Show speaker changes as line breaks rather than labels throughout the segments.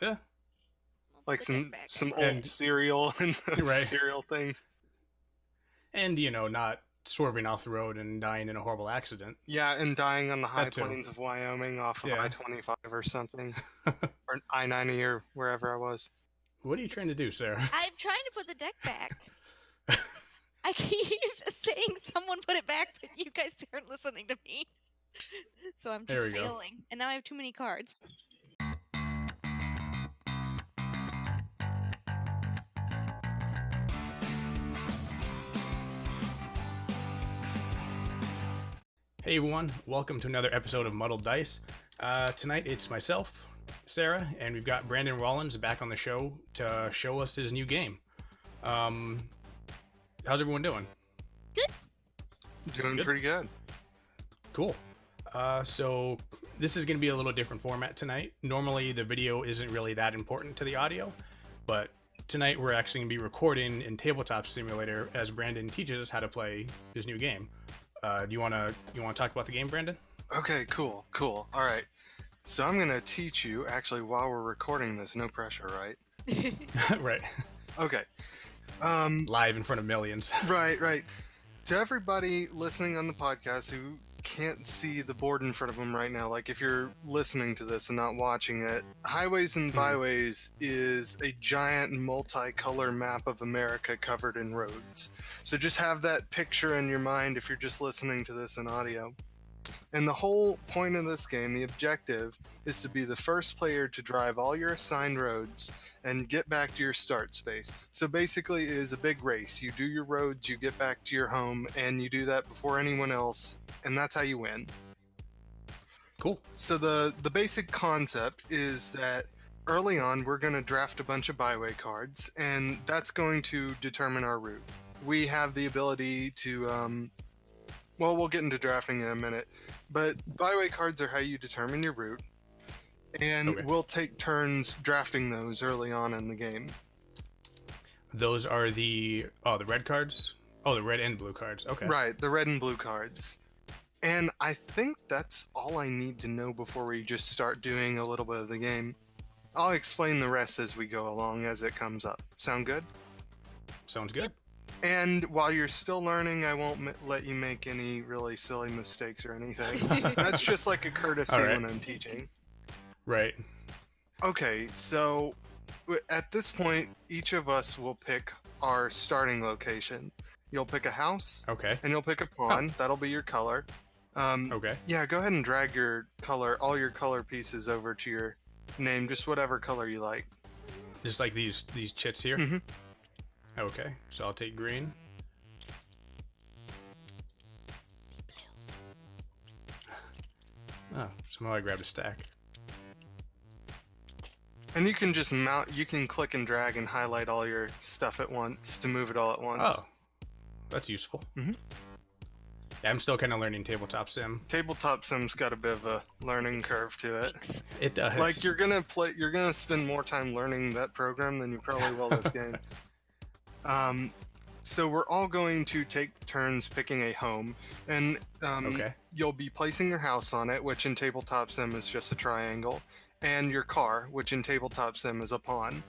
Yeah,
Like
Put the deck
some
back.
some old
and
cereal and those
right,
cereal things.
and not swerving off the road and dying in a horrible accident.
Yeah, and dying on the high
That too.
plains of Wyoming off of
Yeah.
I-25 or something, or I-90 or wherever I was.
What are you trying to do, Sarah?
I'm trying to put the deck back. I keep saying someone put it back, but you guys aren't listening to me. So I'm
There
just
we go.
failing. And now I have too many cards.
Hey everyone, welcome to another episode of Muddled Dice. Tonight it's myself, Sarah, and we've got Brandon Rollins back on the show to show us his new game. How's everyone doing?
Doing
Good.
pretty good.
Cool. So this is going to be a little different format tonight. Normally the video isn't really that important to the audio, but tonight we're actually going to be recording in Tabletop Simulator as Brandon teaches us how to play his new game. Do you want to talk about the game, Brandon?
Okay, cool. All right. So I'm going to teach you, actually, while we're recording this, no pressure, right?
Right.
Okay.
Live in front of millions.
Right. To everybody listening on the podcast who can't see the board in front of them right now, like if you're listening to this and not watching it, Highways and Byways is a giant multicolor map of America covered in roads. So just have that picture in your mind if you're just listening to this in audio. And the whole point of this game, the objective, is to be the first player to drive all your assigned roads and get back to your start space. So basically it is a big race. You do your roads, you get back to your home, and you do that before anyone else, and that's how you win.
Cool.
So the basic concept is that early on we're going to draft a bunch of byway cards, and that's going to determine our route. We have the ability to well, we'll get into drafting in a minute, but byway cards are how you determine your route, and
Okay.
we'll take turns drafting those early on in the game.
Those are the red cards? Oh, the red and blue cards. Okay.
Right, the red and blue cards. And I think that's all I need to know before we just start doing a little bit of the game. I'll explain the rest as we go along as it comes up. Sound good?
Sounds good.
And while you're still learning, I won't let you make any really silly mistakes or anything. That's just like a courtesy
All right.
when I'm teaching.
Right.
Okay, so at this point, each of us will pick our starting location. You'll pick a house,
Okay.
and you'll pick a pawn. That'll be your color.
Okay.
Yeah, go ahead and drag your color, all your color pieces over to your name, just whatever color you like.
Just like these chits here?
Mhm.
Okay. So I'll take green. Oh, somehow I grabbed a stack.
And you can just you can click and drag and highlight all your stuff at once to move it all at once.
Oh, that's useful.
Mhm.
Yeah, I'm still kind of learning Tabletop Sim.
Tabletop Sim's got a bit of a learning curve to it.
Thanks.
It does.
Like you're gonna spend more time learning that program than you probably will this game. So we're all going to take turns picking a home, and
Okay.
you'll be placing your house on it, which in Tabletop Sim is just a triangle, and your car, which in Tabletop Sim is a pawn.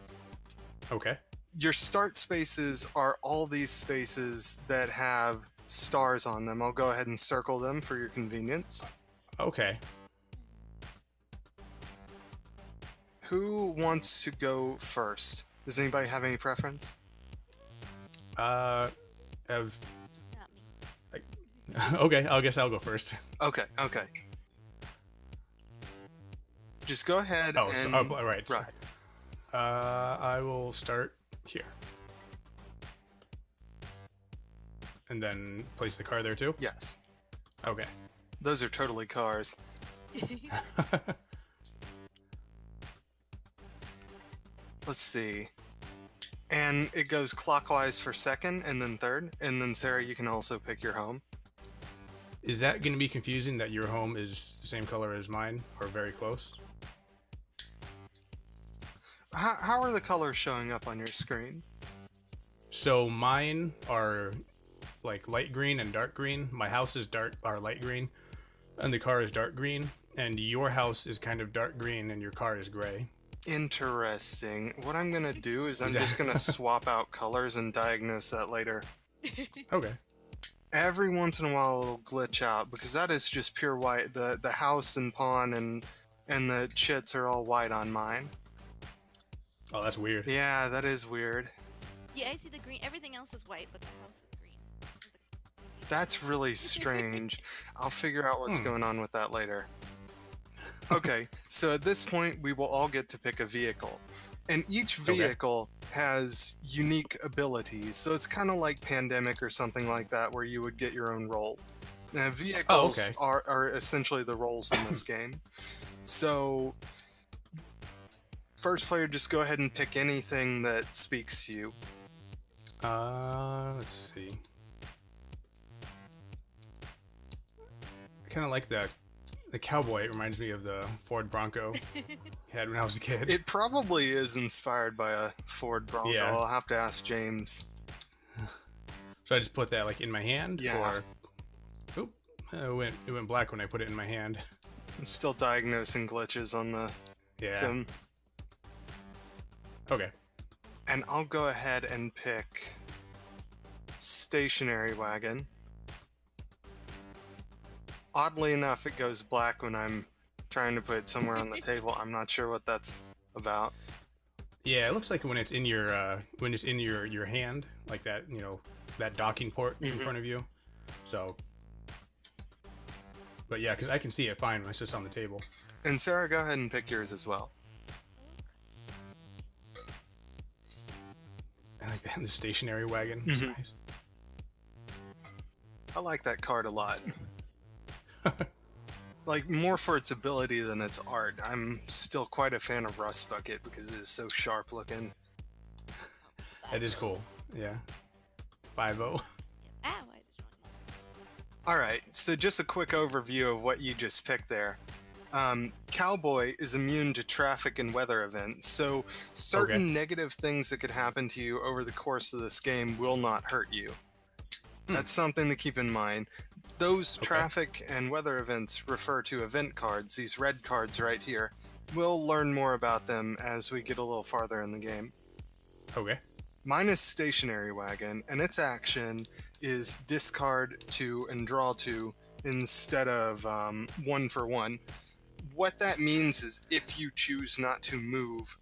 Okay.
Your start spaces are all these spaces that have stars on them. I'll go ahead and circle them for your convenience.
Okay.
Who wants to go first? Does anybody have any preference?
Have...
Not me.
Okay, I guess I'll go first.
Okay. Just go ahead
Oh,
and...
so, oh, right.
Right.
I will start here. And then place the car there too?
Yes.
Okay.
Those are totally cars. Let's see. And it goes clockwise for second and then third. And then, Sarah, you can also pick your home.
Is that going to be confusing that your home is the same color as mine or very close?
How are the colors showing up on your screen?
So mine are like light green and dark green. My house is light green, and the car is dark green. And your house is kind of dark green, and your car is gray.
Interesting. What I'm gonna do is I'm
Is that-
just gonna swap out colors and diagnose that later.
Okay.
Every once in a while it'll glitch out because that is just pure white. The house and pawn and the chits are all white on mine.
Oh, that's weird.
Yeah, that is weird.
Yeah, I see the green. Everything else is white, but the house is green.
That's really strange. I'll figure out what's going on with that later. Okay, so at this point we will all get to pick a vehicle. And each vehicle has unique abilities, so it's kind of like Pandemic or something like that, where you would get your own role. Now, vehicles are essentially the roles in this game. So, first player, just go ahead and pick anything that speaks to you.
Let's see. I kind of like the cowboy. It reminds me of the Ford Bronco I had when I was a kid.
It probably is inspired by a Ford Bronco.
Yeah.
I'll have to ask James.
So I just put that like in my hand,
Yeah.
or oop, it went black when I put it in my hand.
I'm still diagnosing glitches on the sim.
Okay.
And I'll go ahead and pick stationary wagon. Oddly enough, it goes black when I'm trying to put it somewhere on the table. I'm not sure what that's about.
Yeah, it looks like when it's in your hand, like that, that docking port in front of you. So, but yeah, because I can see it fine when it's just on the table.
And Sarah, go ahead and pick yours as well.
I like that, the stationary wagon. It's nice.
I like that card a lot. Like, more for its ability than its art. I'm still quite a fan of Rust Bucket because it is so sharp looking.
That is cool. Yeah. 5-0.
Alright, so just a quick overview of what you just picked there. Cowboy is immune to traffic and weather events, so certain negative things that could happen to you over the course of this game will not hurt you. That's something to keep in mind. Those traffic and weather events refer to event cards, these red cards right here. We'll learn more about them as we get a little farther in the game.
Okay.
Mine is Stationary Wagon, and its action is discard 2 and draw 2 instead of 1 for 1. What that means is if you choose not to move,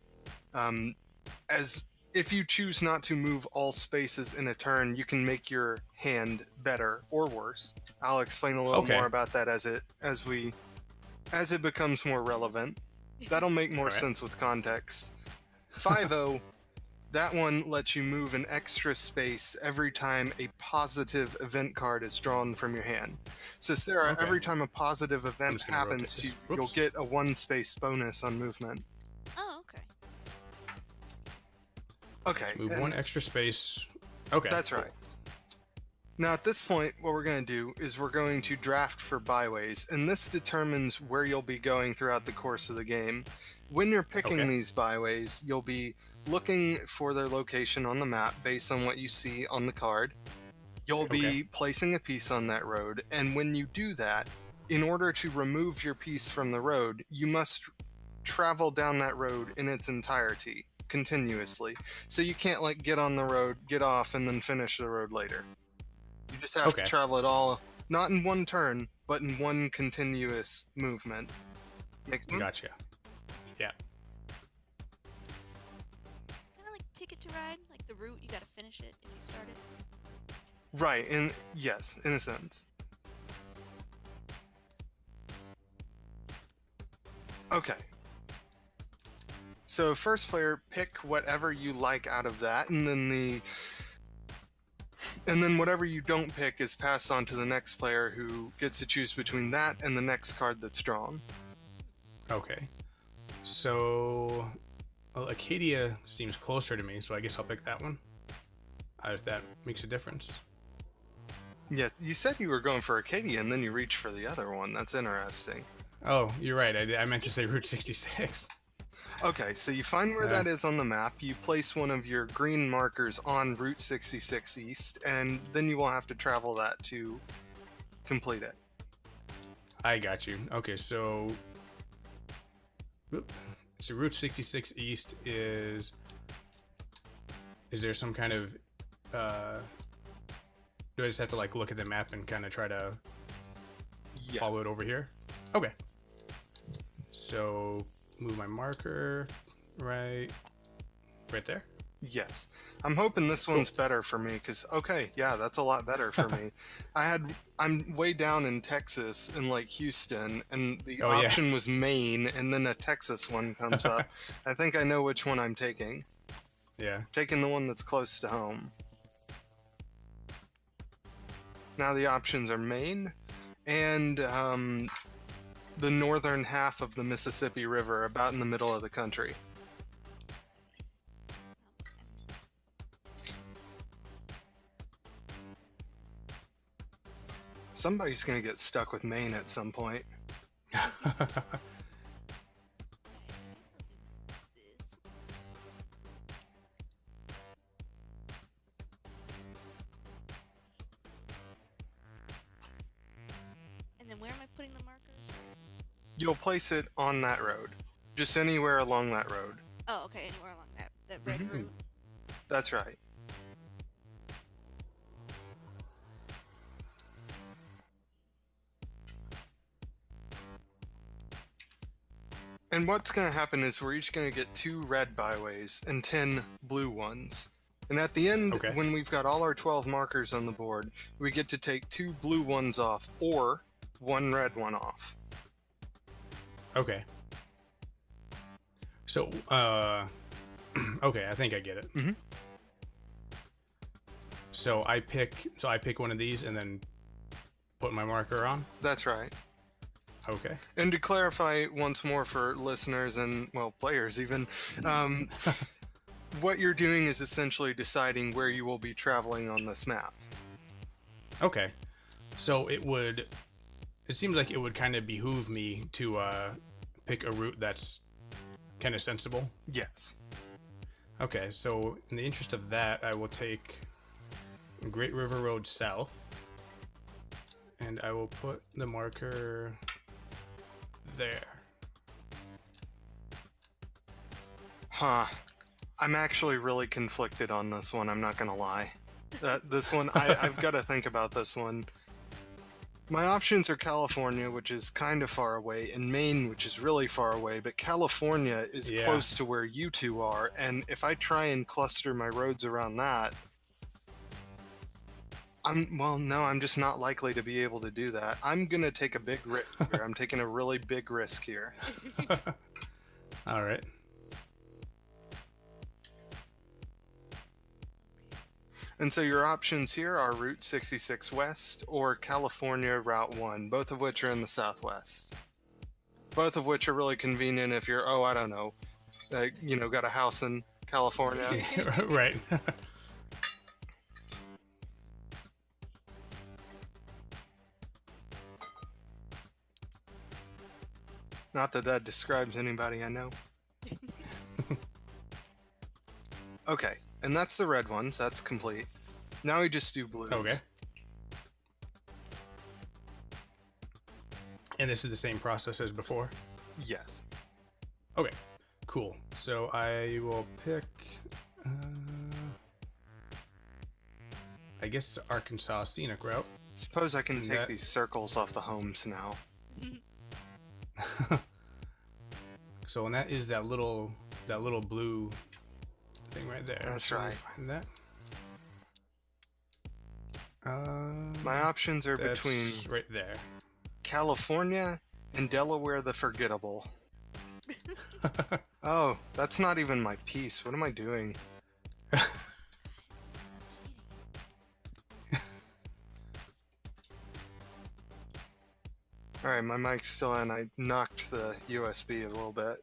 if you choose not to move all spaces in a turn, you can make your hand better or worse. I'll explain a little more about that as it becomes more relevant. That'll make more sense with context. 5-0, that one lets you move an extra space every time a positive event card is drawn from your hand. So Sarah, every time a positive event happens, you'll get a 1 space bonus on movement.
Oh, okay.
Okay.
Move 1 extra space. Okay.
That's right. Now at this point, what we're going to do is we're going to draft for byways, and this determines where you'll be going throughout the course of the game. When you're picking these byways, you'll be looking for their location on the map based on what you see on the card. You'll be placing a piece on that road, and when you do that, in order to remove your piece from the road, you must travel down that road in its entirety, continuously. So you can't like get on the road, get off, and then finish the road later. You just have to travel it all, not in one turn, but in one continuous movement. Make sense?
Gotcha. Yeah.
Kind of like Ticket to Ride, like the route, you gotta finish it if you start it.
Right, yes, in a sense. Okay. So first player, pick whatever you like out of that, and then whatever you don't pick is passed on to the next player, who gets to choose between that and the next card that's drawn.
Okay. So, well, Acadia seems closer to me, so I guess I'll pick that one. If that makes a difference.
Yeah, you said you were going for Acadia, and then you reached for the other one. That's interesting.
Oh, you're right. I meant to say Route 66.
Okay, so you find where that is on the map, you place one of your green markers on Route 66 East, and then you will have to travel that to complete it.
I got you. Okay, so So Route 66 East is there some kind of do I just have to like look at the map and kind of try to
Yes.
follow it over here? Okay. So move my marker right there.
Yes. I'm hoping this one's better for me because, okay, yeah, that's a lot better for me. I'm way down in Texas in like Houston, and the
Oh, yeah.
option was Maine, and then a Texas one comes up. I think I know which one I'm taking.
Yeah.
Taking the one that's close to home. Now the options are Maine and the northern half of the Mississippi River, about in the middle of the country. Somebody's going to get stuck with Maine at some point.
And then where am I putting the markers?
You'll place it on that road. Just anywhere along that road.
Oh, okay, anywhere along that red
Mhm.
route.
That's right. And what's going to happen is we're each going to get 2 red byways and 10 blue ones. And at the end,
Okay.
when we've got all our 12 markers on the board, we get to take 2 blue ones off or 1 red one off.
Okay. So, okay, I think I get it.
Mhm.
So I pick one of these and then put my marker on.
That's right.
Okay.
And to clarify once more for listeners and, well, players even, what you're doing is essentially deciding where you will be traveling on this map.
Okay. So it seems like it would kind of behoove me to pick a route that's kind of sensible.
Yes.
Okay, so in the interest of that, I will take Great River Road South, and I will put the marker there.
Huh. I'm actually really conflicted on this one, I'm not gonna lie. This one, I've got to think about this one. My options are California, which is kind of far away, and Maine, which is really far away, but California is
Yeah.
close to where you two are, and if I try and cluster my roads around that, I'm just not likely to be able to do that. I'm gonna take a big risk here. I'm taking a really big risk here.
All right.
And so your options here are Route 66 West or California Route 1, both of which are in the southwest. Both of which are really convenient if you're, I don't know, got a house in California.
Right.
Not that that describes anybody I know. Okay, and that's the red ones. That's complete. Now we just do blues.
Okay. And this is the same process as before?
Yes.
Okay, cool. So I will pick, I guess, Arkansas Scenic Route.
Suppose I can
And
take
that-
these circles off the homes now.
So, and that is that little blue thing right there.
That's
So let me
right.
Find that.
My options are
That's
between
right there.
California and Delaware the Forgettable. Oh, that's not even my piece. What am I doing? Alright, my mic's still on. I knocked the USB a little bit.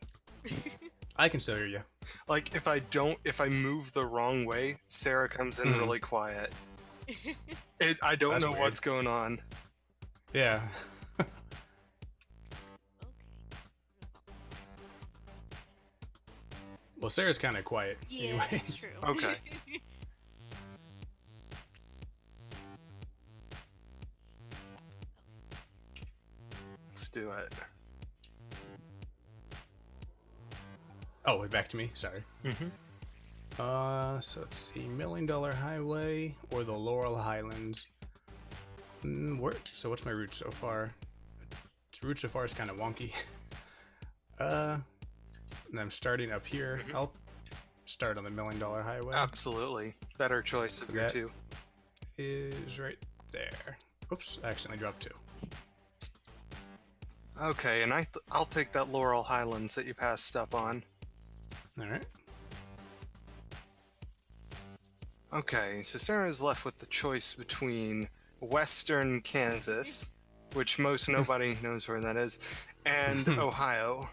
I can still hear you.
Like, if I move the wrong way, Sarah comes in
Mhm.
really quiet. I don't
That's
know
weird.
what's going on.
Yeah.
Okay.
Well, Sarah's kind of quiet.
Yeah, that's
anyways.
true.
Okay. Let's do it.
Oh, back to me. Sorry.
Mm-hmm.
So let's see, $1 Million Highway or the Laurel Highlands. So what's my route so far? The route so far is kind of wonky. And I'm starting up here. I'll start on the $1 Million Highway.
Absolutely. Better choice of your
That-
two.
Is right there. Oops, I accidentally dropped 2.
Okay, and I'll take that Laurel Highlands that you passed up on.
All right.
Okay, so Sarah's left with the choice between Western Kansas, which most nobody knows where that is, and Ohio.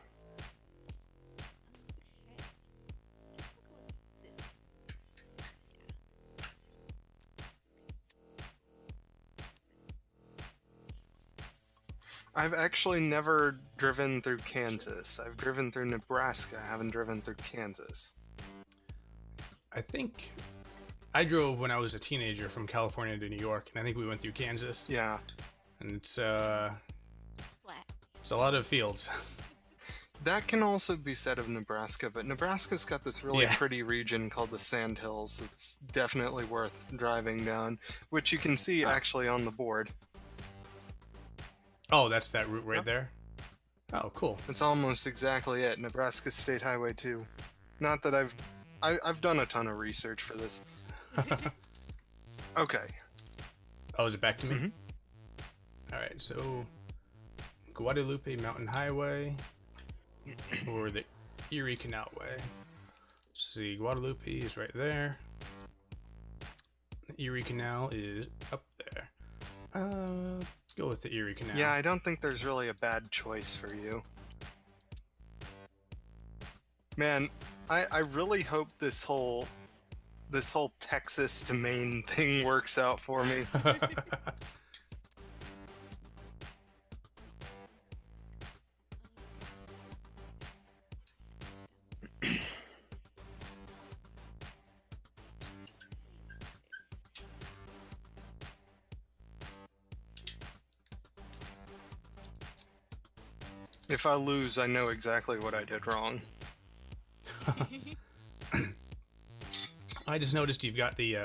I've actually never driven through Kansas. I've driven through Nebraska. I haven't driven through Kansas.
I think I drove when I was a teenager from California to New York, and I think we went through Kansas.
Yeah.
And it's
Flat.
a lot of fields.
That can also be said of Nebraska, but Nebraska's got this really
Yeah.
pretty region called the Sandhills. It's definitely worth driving down, which you can see actually on the board.
Oh, that's that route right
Yep.
there. Oh, cool.
It's almost exactly it. Nebraska State Highway 2. Not that I've done a ton of research for this. Okay.
Oh, is it back to me?
Mhm.
All right, so Guadalupe Mountain Highway or the Erie Canal Way. See, Guadalupe is right there. The Erie Canal is up there. Let's go with the Erie Canal.
Yeah, I don't think there's really a bad choice for you. Man, I really hope this whole Texas to Maine thing works out for me. If I lose, I know exactly what I did wrong.
I just noticed you've got the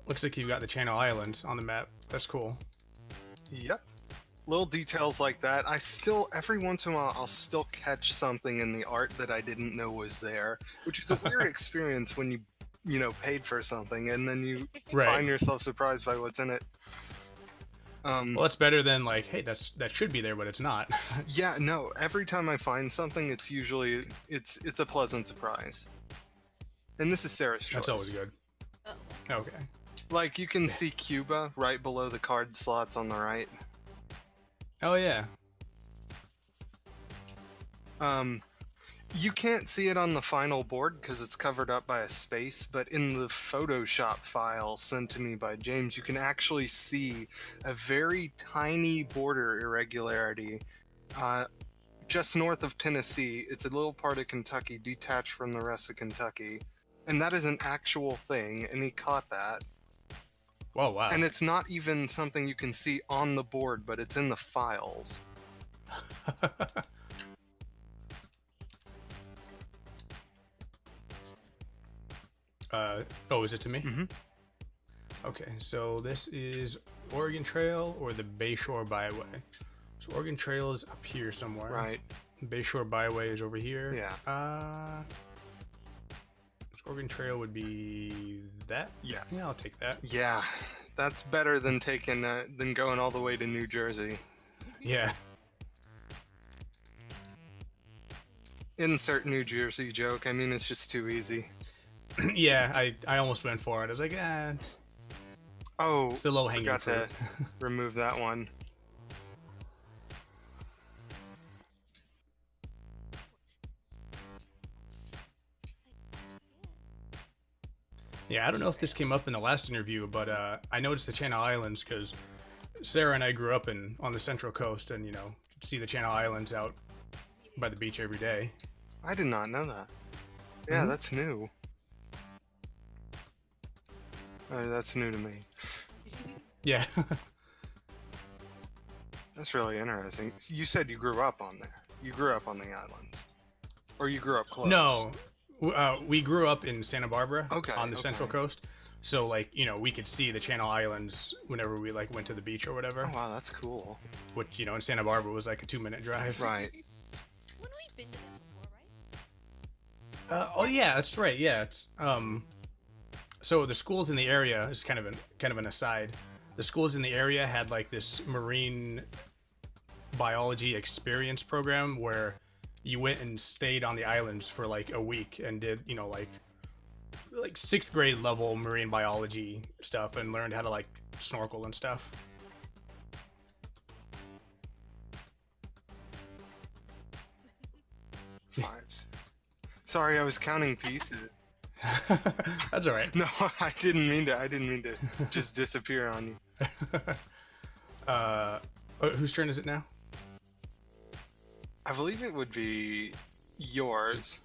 looks like you've got the Channel Islands on the map. That's cool.
Yep. Little details like that. Every once in a while, I'll still catch something in the art that I didn't know was there, which is a weird experience when you paid for something and then you
Right.
find yourself surprised by what's in it.
Well, that's better than like, hey, that should be there, but it's not.
Yeah, no. Every time I find something, it's usually it's a pleasant surprise. And this is Sarah's choice.
That's always good.
Oh.
Okay.
Like you can see Cuba right below the card slots on the right.
Oh yeah.
You can't see it on the final board because it's covered up by a space, but in the Photoshop file sent to me by James, you can actually see a very tiny border irregularity just north of Tennessee. It's a little part of Kentucky detached from the rest of Kentucky. And that is an actual thing, and he caught that.
Whoa, wow.
And it's not even something you can see on the board, but it's in the files.
Oh, is it to me?
Mm-hmm.
Okay, so this is Oregon Trail or the Bayshore Byway. So Oregon Trail is up here somewhere.
Right.
Bayshore Byway is over here.
Yeah.
So Oregon Trail would be that?
Yes.
Yeah, I'll take that.
Yeah, that's better than than going all the way to New Jersey.
Yeah.
Insert New Jersey joke. I mean, it's just too easy.
Yeah, I almost went for it. I was like,
Oh,
it's the low hanging
forgot
fruit.
to remove that one.
Yeah, I don't know if this came up in the last interview, but I noticed the Channel Islands because Sarah and I grew up on the Central Coast, and see the Channel Islands out by the beach every day.
I did not know that. Yeah,
Mhm.
that's new. That's new to me.
Yeah.
That's really interesting. You said you grew up on there. You grew up on the islands. Or you grew up close?
No, we grew up in Santa Barbara on the
Okay.
Central Coast. So like, you know, we could see the Channel Islands whenever we like went to the beach or whatever.
Oh wow, that's cool.
Which, you know, in Santa Barbara was like a 2-minute drive.
Right.
When we've been to them before, right?
Oh yeah, that's right. Yeah, it's so the schools in the area, this is kind of an aside. The schools in the area had like this marine biology experience program where you went and stayed on the islands for like a week and did, you know, like 6th grade level marine biology stuff and learned how to like snorkel and stuff.
Five, six. Sorry, I was counting pieces.
That's all right.
No, I didn't mean to just disappear on you.
Whose turn is it now?
I believe it would be yours.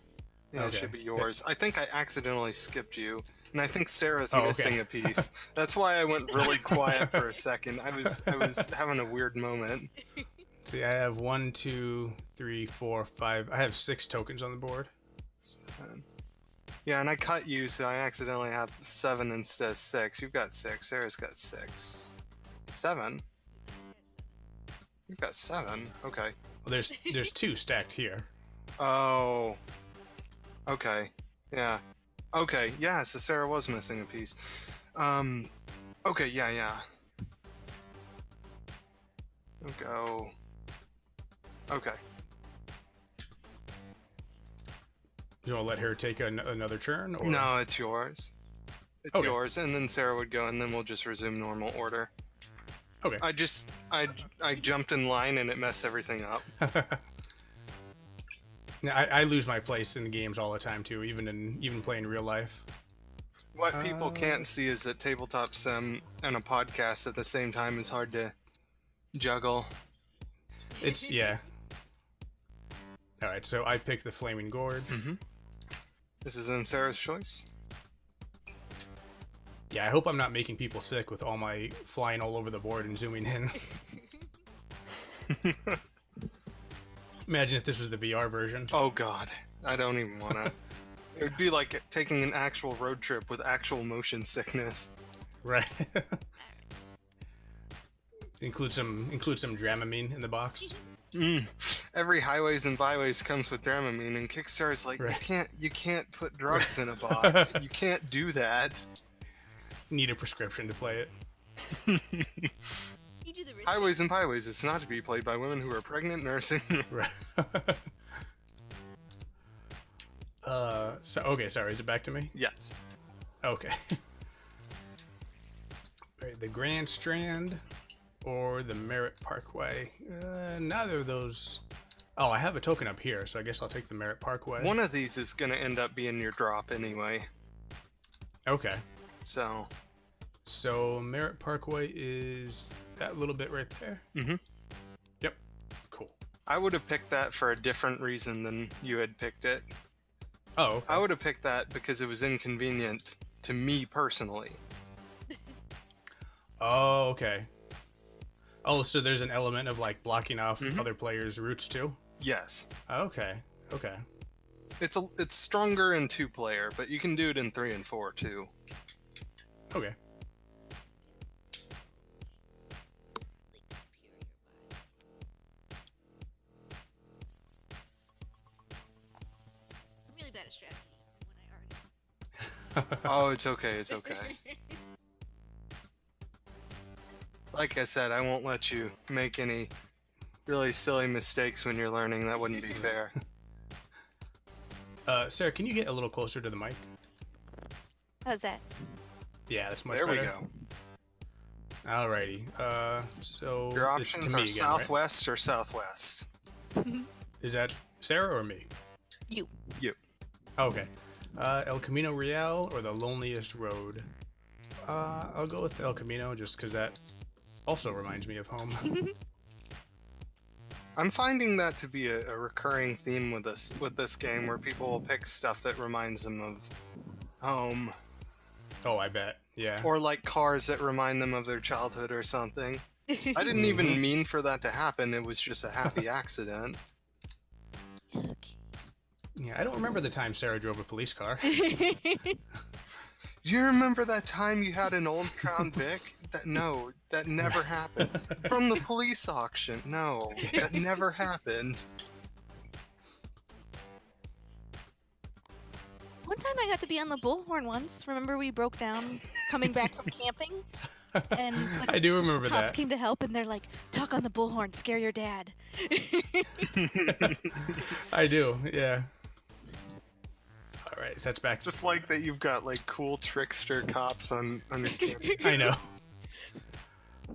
Yeah,
Okay.
it should be yours. I think I accidentally skipped you, and I think Sarah's
Oh, okay.
missing a piece. That's why I went really quiet for a second. I was having a weird moment.
See, I have 1, 2, 3, 4, 5. I have 6 tokens on the board.
7. Yeah, and I cut you, so I accidentally have 7 instead of 6. You've got 6. Sarah's got 6. 7. You've got 7. Okay.
Well, there's 2 stacked here.
Oh. Okay. Yeah. Okay. Yeah. So Sarah was missing a piece. Okay. Yeah. Go. Okay.
You want to let her take another turn? Or?
No, it's yours. It's
Okay.
yours, and then Sarah would go, and then we'll just resume normal order.
Okay.
I jumped in line and it messed everything up.
Now, I lose my place in the games all the time too, even playing real life.
What people can't see is that tabletop sim and a podcast at the same time is hard to juggle.
It's yeah. All right, so I picked the Flaming Gorge.
Mm-hmm. This is in Sarah's choice.
Yeah, I hope I'm not making people sick with all my flying all over the board and zooming in. Imagine if this was the VR version.
Oh god, I don't even want to. It would be like taking an actual road trip with actual motion sickness.
Right. Include some Dramamine in the box.
Every Highways and Byways comes with Dramamine, and Kickstarter's like,
Right.
you can't put drugs in a box. You can't do that.
Need a prescription to play it.
You do the risk.
Highways and Byways is not to be played by women who are pregnant, nursing.
Right. So okay, sorry, is it back to me?
Yes.
Okay. Alright, the Grand Strand or the Merritt Parkway. Neither of those. Oh, I have a token up here, so I guess I'll take the Merritt Parkway.
One of these is going to end up being your drop anyway.
Okay.
So
Merritt Parkway is that little bit right there?
Mhm.
Yep. Cool.
I would have picked that for a different reason than you had picked it.
Oh, okay.
I would have picked that because it was inconvenient to me personally.
Oh, okay. Oh, so there's an element of like blocking off
Mhm.
other players' routes too?
Yes.
Okay. Okay.
It's stronger in 2-player, but you can do it in 3 and 4 too.
Okay.
I'm really bad at strategy when I argue.
Oh, it's okay. It's okay. Like I said, I won't let you make any really silly mistakes when you're learning. That wouldn't be fair.
Sarah, can you get a little closer to the mic?
How's that?
Yeah, that's much
There
better.
we go.
Alrighty. So
Your
it's to
options
me
are
again,
southwest or southwest.
right? Is that Sarah or me?
You.
Okay. El Camino Real or the Loneliest Road? I'll go with El Camino just because that also reminds me of home.
I'm finding that to be a recurring theme with this game, where people will pick stuff that reminds them of home,
Oh, I bet. Yeah.
or like cars that remind them of their childhood or something. I didn't even mean for that to happen. It was just a happy accident.
Okay.
Yeah, I don't remember the time Sarah drove a police car.
Do you remember that time you had an old Crown Vic? No, that never happened. From the police auction. No, that never happened.
One time I got to be on the bullhorn once. Remember we broke down coming back from camping? And
I do remember
cops
that.
came to help and they're like, talk on the bullhorn, scare your dad.
I do, yeah. All right, so that's back.
Just like that you've got like cool trickster cops on your camping.
I know.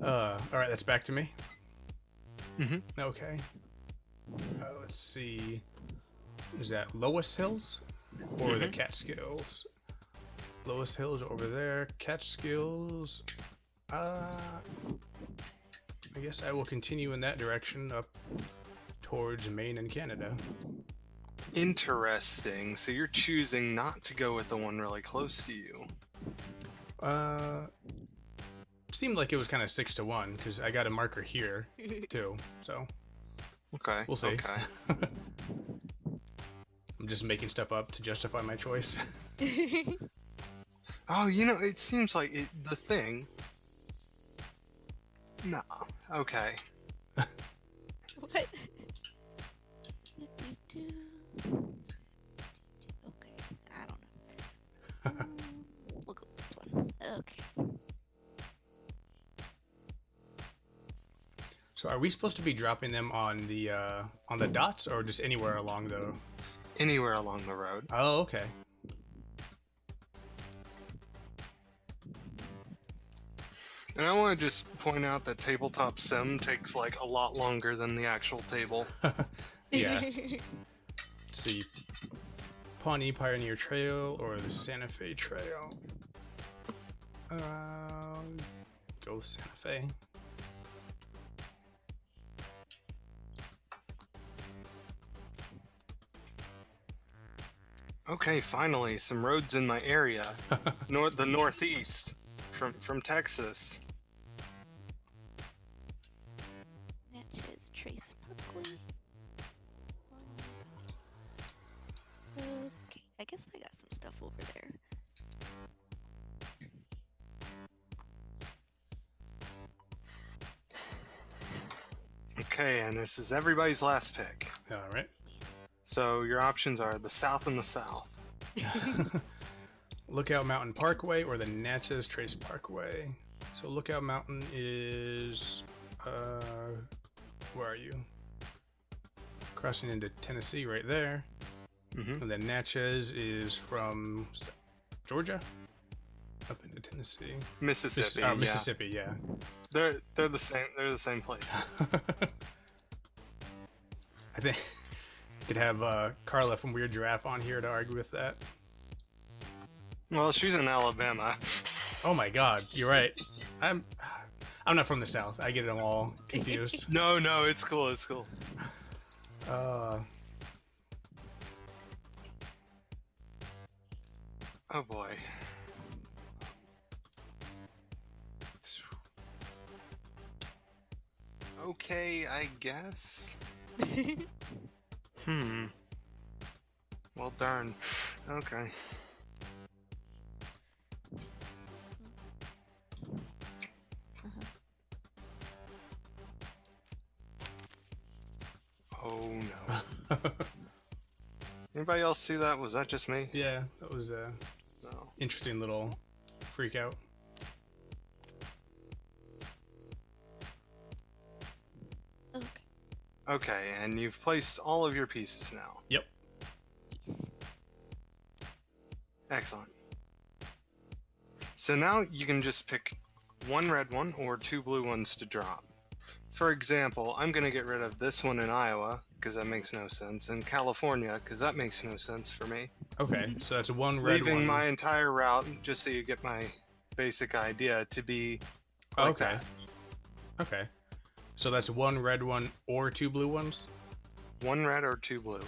All right, that's back to me.
Mm-hmm.
Okay. Let's see. Is that Loess Hills or the Catskills? Loess Hills over there. Catskills. I guess I will continue in that direction up towards Maine and Canada.
Interesting. So you're choosing not to go with the one really close to you.
Seemed like it was kind of 6-1 because I got a marker here too. So
Okay.
we'll see.
Okay.
I'm just making stuff up to justify my choice.
Oh, you know, it seems like the thing. No. Okay.
What? Okay, I don't know. We'll go with this one. Okay.
So are we supposed to be dropping them on the dots or just anywhere along the?
Anywhere along the road.
Oh, okay.
And I want to just point out that Tabletop Sim takes like a lot longer than the actual table.
Yeah. Let's see. Pawnee Pioneer Trail or the Santa Fe Trail? Go with Santa Fe.
Okay, finally, some roads in my area. The Northeast. From Texas.
Natchez Trace Parkway. Okay, I guess I got some stuff over there.
Okay, and this is everybody's last pick.
All right.
So your options are the South and the South.
Lookout Mountain Parkway or the Natchez Trace Parkway. So Lookout Mountain is where are you? Crossing into Tennessee right there.
Mm-hmm.
And then Natchez is from Georgia up into Tennessee.
Mississippi.
Mississippi, yeah.
They're the same. They're the same place.
I think could have Carla from Weird Giraffe on here to argue with that.
Well, she's in Alabama.
Oh my God, you're right. I'm not from the South. I get them all confused.
No, it's cool. It's cool.
Uh,
Oh boy. Okay, I guess. Well, darn. Okay. Oh no. Anybody else see that? Was that just me?
yeah, that was a
No.
interesting little freak out.
Okay.
Okay, and you've placed all of your pieces now.
Yep.
Excellent. So now you can just pick one red one or two blue ones to drop. For example, I'm going to get rid of this one in Iowa, because that makes no sense, and California, because that makes no sense for me.
Okay, so that's one red
Leaving
one.
my entire route, just so you get my basic idea, to be like
okay.
that.
Okay. So that's one red one or two blue ones?
One red or two blue.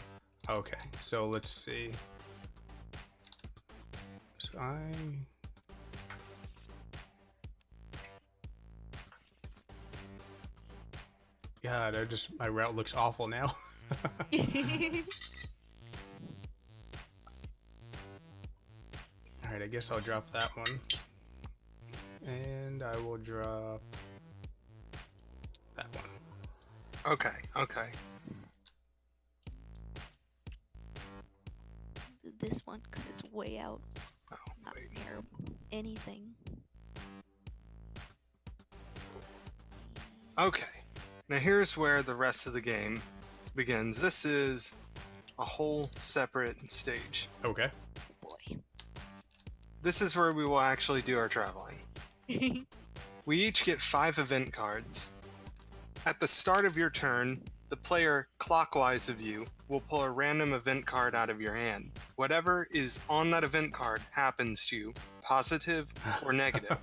Okay, so let's see. So yeah, they're just, my route looks awful now. Alright, I guess I'll drop that one. And I will drop that one.
Okay, okay.
Do this one because it's way out.
Oh,
Not
wait.
near anything.
Okay. Now here's where the rest of the game begins. This is a whole separate stage.
Okay.
Boy.
This is where we will actually do our traveling. We each get 5 event cards. At the start of your turn, the player clockwise of you will pull a random event card out of your hand. Whatever is on that event card happens to you, positive or negative.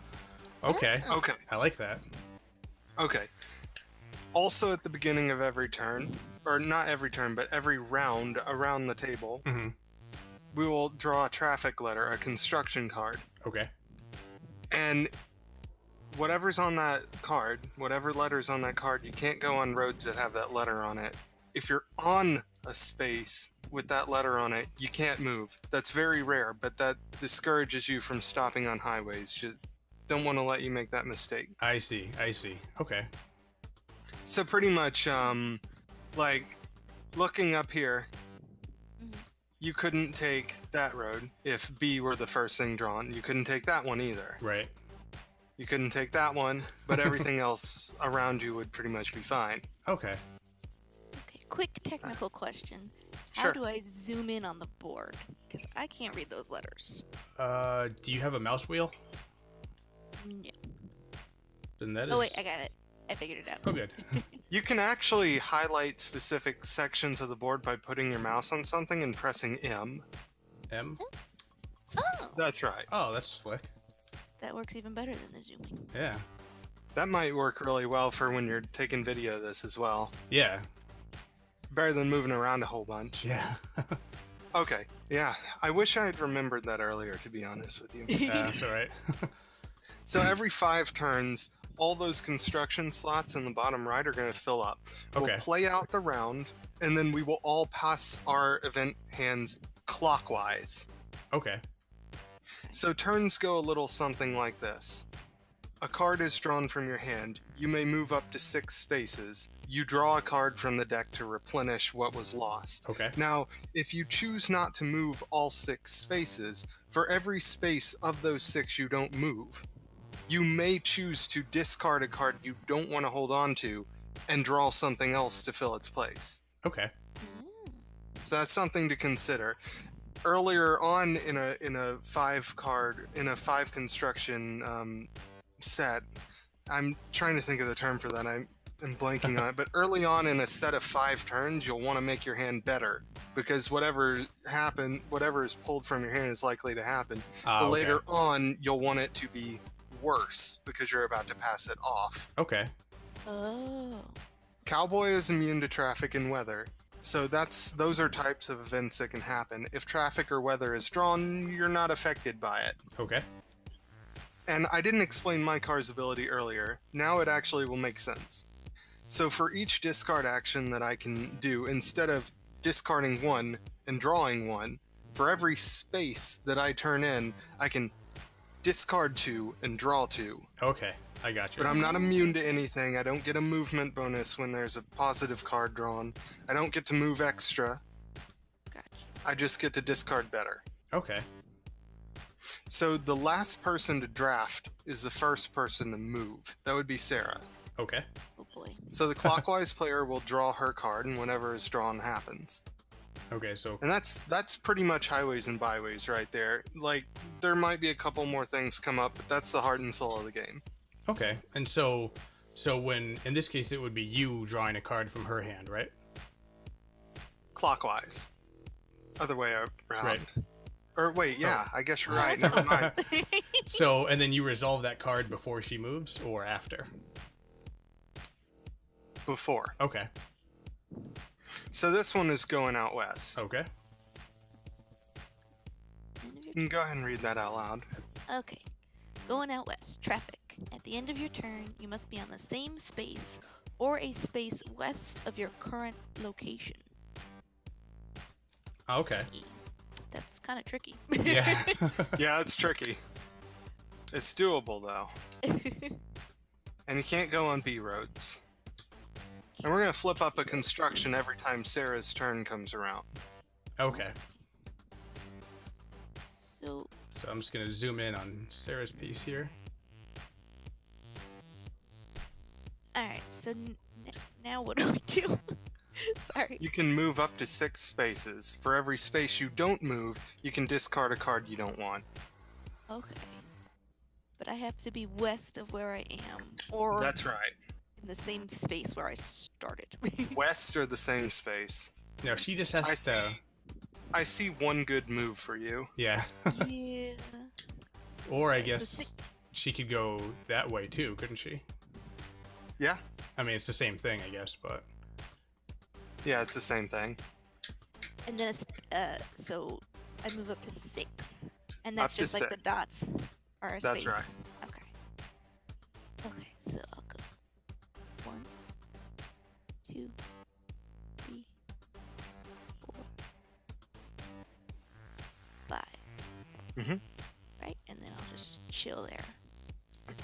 Okay.
Oh.
Okay,
I like that.
okay. Also at the beginning of every turn, or not every turn, but every round around the table,
Mm-hmm.
we will draw a traffic letter, a construction card.
Okay.
And whatever's on that card, whatever letter's on that card, you can't go on roads that have that letter on it. If you're on a space with that letter on it, you can't move. That's very rare, but that discourages you from stopping on highways. Just don't want to let you make that mistake.
I see. I see. Okay.
So pretty much, like, looking up here,
Mhm.
you couldn't take that road if B were the first thing drawn. You couldn't take that one either.
Right.
You couldn't take that one, but everything else around you would pretty much be fine.
Okay.
Okay, quick technical question. How
Sure.
do I zoom in on the board? Because I can't read those letters.
Do you have a mouse wheel?
No.
Then that is.
Oh wait, I got it. I figured it out.
Oh, good.
You can actually highlight specific sections of the board by putting your mouse on something and pressing M.
M.
Oh,
That's right.
Oh, that's slick.
that works even better than the zooming.
Yeah.
That might work really well for when you're taking video of this as well.
Yeah.
Better than moving around a whole bunch.
Yeah.
Okay, yeah. I wish I had remembered that earlier, to be honest with you.
That's all right.
So every 5 turns, all those construction slots in the bottom right are going to fill up.
Okay.
We'll play out the round, and then we will all pass our event hands clockwise.
Okay.
So turns go a little something like this. A card is drawn from your hand. You may move up to 6 spaces. You draw a card from the deck to replenish what was lost.
Okay.
Now, if you choose not to move all 6 spaces, for every space of those 6 you don't move, you may choose to discard a card you don't want to hold on to and draw something else to fill its place.
Okay.
Mm.
So that's something to consider. Earlier on in a 5 construction set, I'm trying to think of the term for that. I'm blanking on it. But early on in a set of 5 turns, you'll want to make your hand better because whatever is pulled from your hand is likely to happen. But
Okay.
later on, you'll want it to be worse because you're about to pass it off.
Okay.
Oh.
Cowboy is immune to traffic and weather. So those are types of events that can happen. If traffic or weather is drawn, you're not affected by it.
Okay.
And I didn't explain my car's ability earlier. Now it actually will make sense. So for each discard action that I can do, instead of discarding 1 and drawing 1, for every space that I turn in, I can discard 2 and draw 2.
Okay. I got you.
But I'm not immune to anything. I don't get a movement bonus when there's a positive card drawn. I don't get to move extra.
Gotcha.
I just get to discard better.
Okay.
So the last person to draft is the first person to move. That would be Sarah.
Okay.
Oh boy.
So the clockwise player will draw her card, and whatever is drawn happens.
Okay. So.
And that's pretty much Highways and Byways right there. Like, there might be a couple more things come up, but that's the heart and soul of the game.
Okay. And so when in this case it would be you drawing a card from her hand, right?
Clockwise. Other way around.
Right.
Or wait, yeah, I guess you're right.
That's
Never mind.
So and then you resolve that card before she moves or after?
Before.
Okay.
So this one is going out west.
Okay.
You can go ahead and read that out loud.
Okay. Going out west. Traffic. At the end of your turn, you must be on the same space or a space west of your current location.
Okay.
See. That's kind of tricky.
Yeah.
Yeah, it's tricky. It's doable though. And you can't go on B roads. And we're gonna flip up a construction every time Sarah's turn comes around.
Okay.
So,
So I'm just gonna zoom in on Sarah's piece here.
alright, so now what do we do? Sorry.
You can move up to 6 spaces. For every space you don't move, you can discard a card you don't want.
Okay. But I have to be west of where I am, or
That's right.
in the same space where I started.
West or the same space.
No, she just has to.
I see one good move for you.
Yeah.
Yeah.
Or I
Okay, so
guess she could go that way too, couldn't she?
Yeah?
I mean, it's the same thing, I guess, but.
Yeah, it's the same thing.
And then so I move up to 6, and that's
Up to
just like the
6.
dots are a
That's
space.
right.
Okay. Okay, so I'll go 1, 2, 3, 4, 5.
Mhm.
Right, and then I'll just chill there.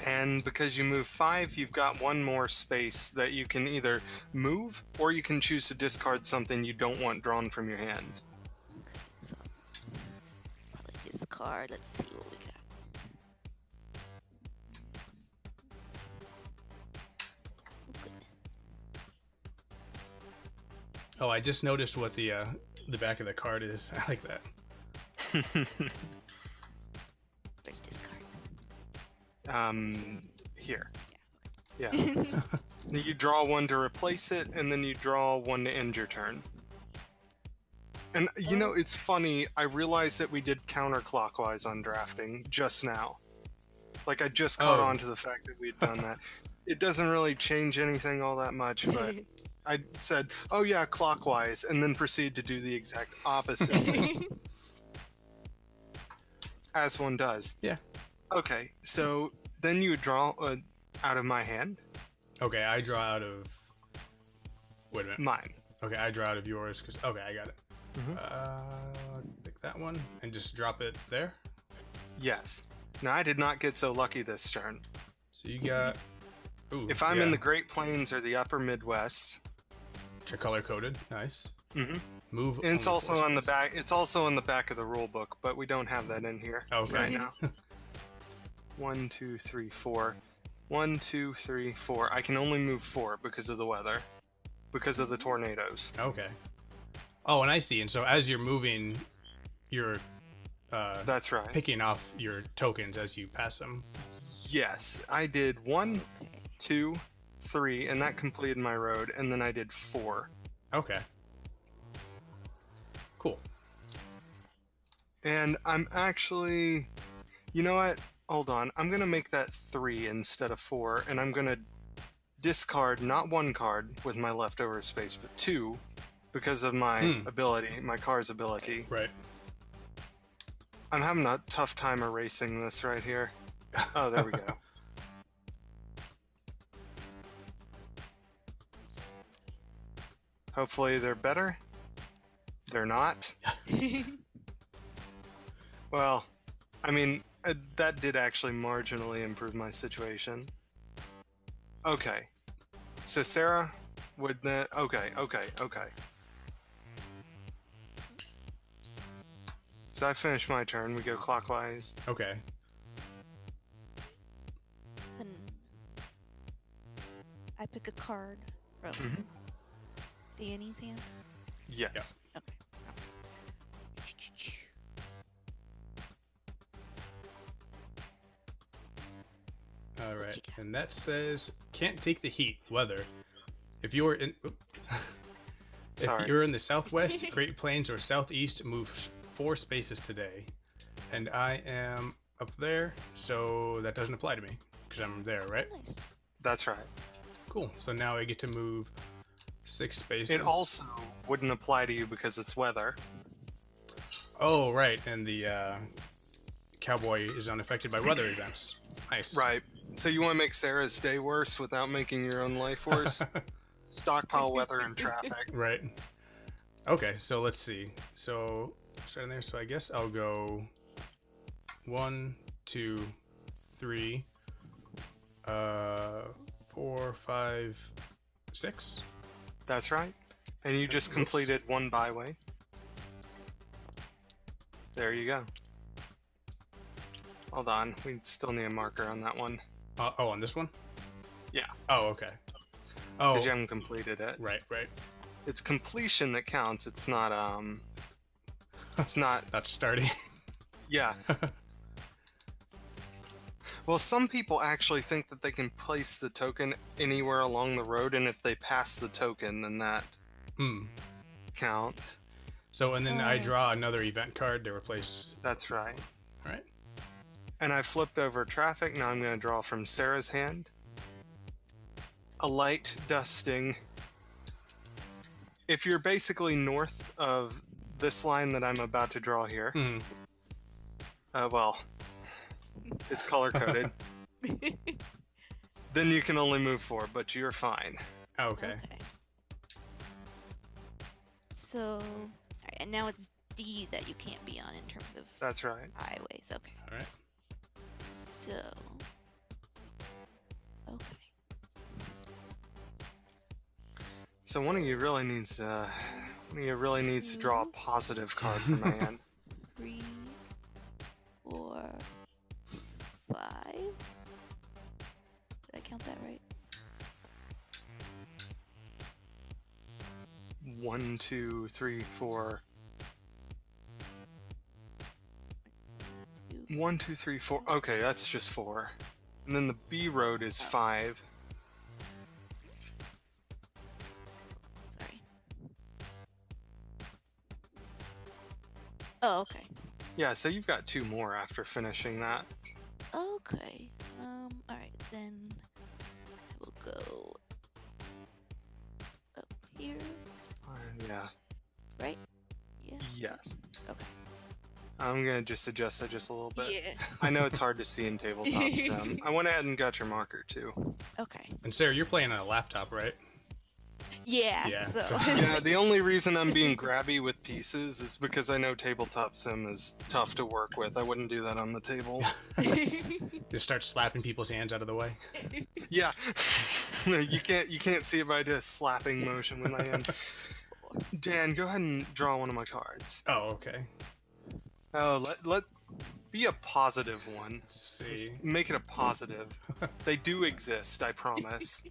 And because you move 5, you've got one more space that you can either move, or you can choose to discard something you don't want drawn from your hand.
So probably discard. Let's see what we got. Oh goodness.
Oh, I just noticed what the back of the card is. I like that.
Where's discard?
Here. Yeah. You draw one to replace it, and then you draw one to end your turn. And you know, it's funny, I realized that we did counterclockwise on drafting just now. Like, I just caught on to the fact that we'd done that. It doesn't really change anything all that much, but I said, oh yeah, clockwise, and then proceed to do the exact opposite. As one does.
Yeah.
Okay, so then you draw out of my hand.
Okay, I draw out of. Wait a minute.
Mine.
Okay, I draw out of yours because. Okay, I got it.
Mhm.
Pick that one and just drop it there.
Yes. Now, I did not get so lucky this turn.
So you got. Ooh,
If I'm
yeah,
in the Great Plains or the Upper Midwest,
which are color coded. Nice.
mhm,
Move.
and it's
only
also
4
on the
spaces.
back. It's also on the back of the rule book, but we don't have that in here
Okay.
right now. 1, 2, 3, 4. 1, 2, 3, 4. I can only move 4 because of the weather, because of the tornadoes.
Okay. Oh, and I see. And so as you're moving, you're
That's right.
picking off your tokens as you pass them.
Yes, I did 1, 2, 3, and that completed my road, and then I did 4.
Okay. Cool.
And I'm actually, you know what? Hold on. I'm gonna make that 3 instead of 4, and I'm gonna discard not 1 card with my leftover space, but 2, because of my ability, my car's ability.
Right.
I'm having a tough time erasing this right here. Oh, there we go. Hopefully they're better. They're not. Well, I mean, that did actually marginally improve my situation. Okay. So Sarah, would that... Okay. So I finished my turn. We go clockwise.
Okay.
Then I pick a card from
Mhm.
Danny's hand.
Yes.
Okay.
All right.
you got?
And that says can't take the heat. Weather. If you're in.
Sorry.
If you're in the southwest, Great Plains, or southeast, move 4 spaces today. And I am up there, so that doesn't apply to me because I'm there, right?
Nice.
That's right.
Cool. So now I get to move 6 spaces.
It also wouldn't apply to you because it's weather.
Oh, right. And the cowboy is unaffected by weather events. Nice.
Right. So you want to make Sarah's day worse without making your own life worse? Stockpile weather and traffic.
Right. Okay, so let's see. So Start in there. So I guess I'll go 1, 2, 3, 4, 5, 6.
That's right. And you just completed one byway. There you go. Hold on, we still need a marker on that one.
Oh, on this one?
Yeah.
Oh, okay. Oh,
Because you haven't completed it.
right.
It's completion that counts. It's not, it's not...
That's starting.
Yeah. Well, some people actually think that they can place the token anywhere along the road, and if they pass the token, then that counts.
So, and then I draw another event card to replace...
That's right.
Alright.
And I flipped over traffic. Now I'm going to draw from Sarah's hand. A light dusting. If you're basically north of this line that I'm about to draw here, well, it's color-coded, then you can only move 4, but you're fine.
Okay.
So, alright, and now it's D that you can't be on in terms of
That's right.
highways. Okay.
Alright.
So, okay.
So one of you really needs to draw a positive card for my hand.
3, 4, 5. Did I count that right?
1, 2, 3, 4. 1, 2, 3, 4. Okay, that's just 4. And then the B road is 5.
Sorry. Oh, okay.
Yeah, so you've got 2 more after finishing that.
Okay. Alright, then I will go up here,
Yeah.
right? Yeah.
Yes.
Okay.
I'm gonna just adjust it just a little bit.
Yeah.
I know it's hard to see in Tabletop Sim. I went ahead and got your marker too.
Okay.
And Sarah, you're playing on a laptop, right?
Yeah.
Yeah,
So.
so-
Yeah, the only reason I'm being grabby with pieces is because I know Tabletop Sim is tough to work with. I wouldn't do that on the table.
Just start slapping people's hands out of the way.
Yeah. you can't see it, but I did a slapping motion with my hand. Dan, go ahead and draw one of my cards.
Oh, okay.
Oh, let be a positive one.
Let's
Just
see.
make it a positive. They do exist, I promise.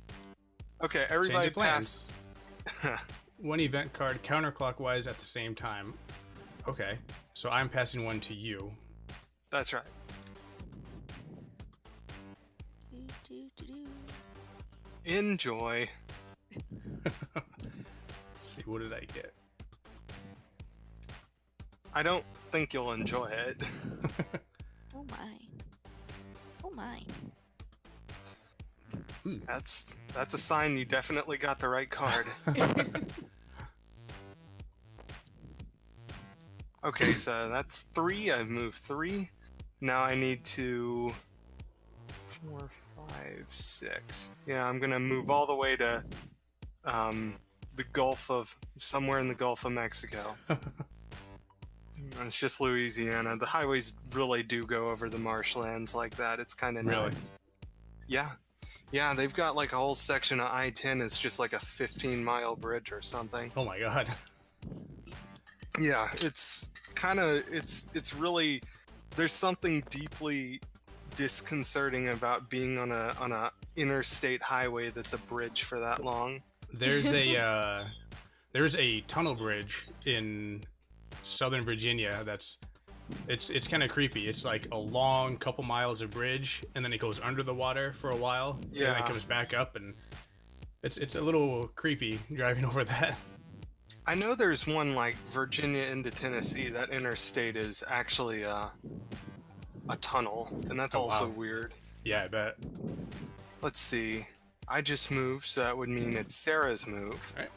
Okay,
Change
everybody
of
pass.
plans. One event card counterclockwise at the same time. Okay, so I'm passing one to you.
That's right. Enjoy.
Let's see, what did I get?
I don't think you'll enjoy it.
Oh my. Oh my.
That's a sign you definitely got the right card. Okay, so that's 3. I've moved 3. Now I need to 4, 5, 6. Yeah, I'm gonna move all the way to the Gulf of somewhere in the Gulf of Mexico. It's just Louisiana. The highways really do go over the marshlands like that. It's kind of
Really?
nuts. Yeah. Yeah, they've got like a whole section of I-10 is just like a 15-mile bridge or something.
Oh my god.
Yeah, it's kind of it's really there's something deeply disconcerting about being on a interstate highway that's a bridge for that long.
There's a tunnel bridge in Southern Virginia that's it's kind of creepy. It's like a long couple miles of bridge, and then it goes under the water for a while, and then
Yeah.
it comes back up, and it's a little creepy driving over that.
I know there's one like Virginia into Tennessee. That interstate is actually a tunnel, and that's
Oh,
also
wow.
weird.
Yeah, I bet.
Let's see. I just moved, so that would mean it's Sarah's move.
Right.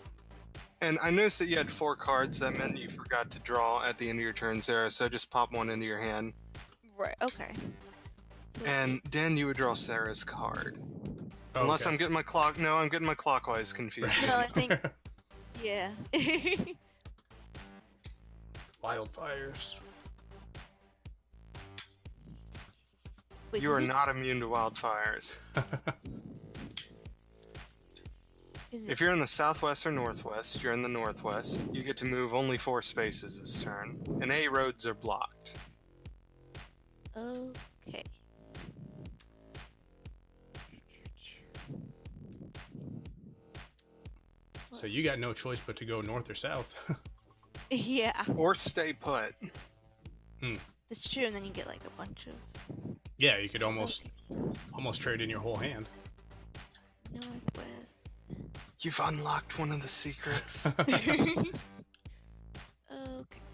And I noticed that you had 4 cards. That meant you forgot to draw at the end of your turn, Sarah. So just pop one into your hand.
Right. Okay.
And Dan, you would draw Sarah's card.
Oh,
Unless
okay.
I'm getting my clock. No, I'm getting my clockwise confused.
No, I think. Yeah.
Wildfires.
Wait,
You
so
are
who's-
not immune to wildfires.
is it-
If you're in the southwest or northwest, you're in the northwest. You get to move only 4 spaces this turn, and A roads are blocked.
Okay.
So you got no choice but to go north or south.
Yeah,
Or stay put.
that's true. And then you get like a bunch of
Yeah, you could almost
okay.
trade in your whole hand.
Northwest.
You've unlocked one of the secrets.
Okay,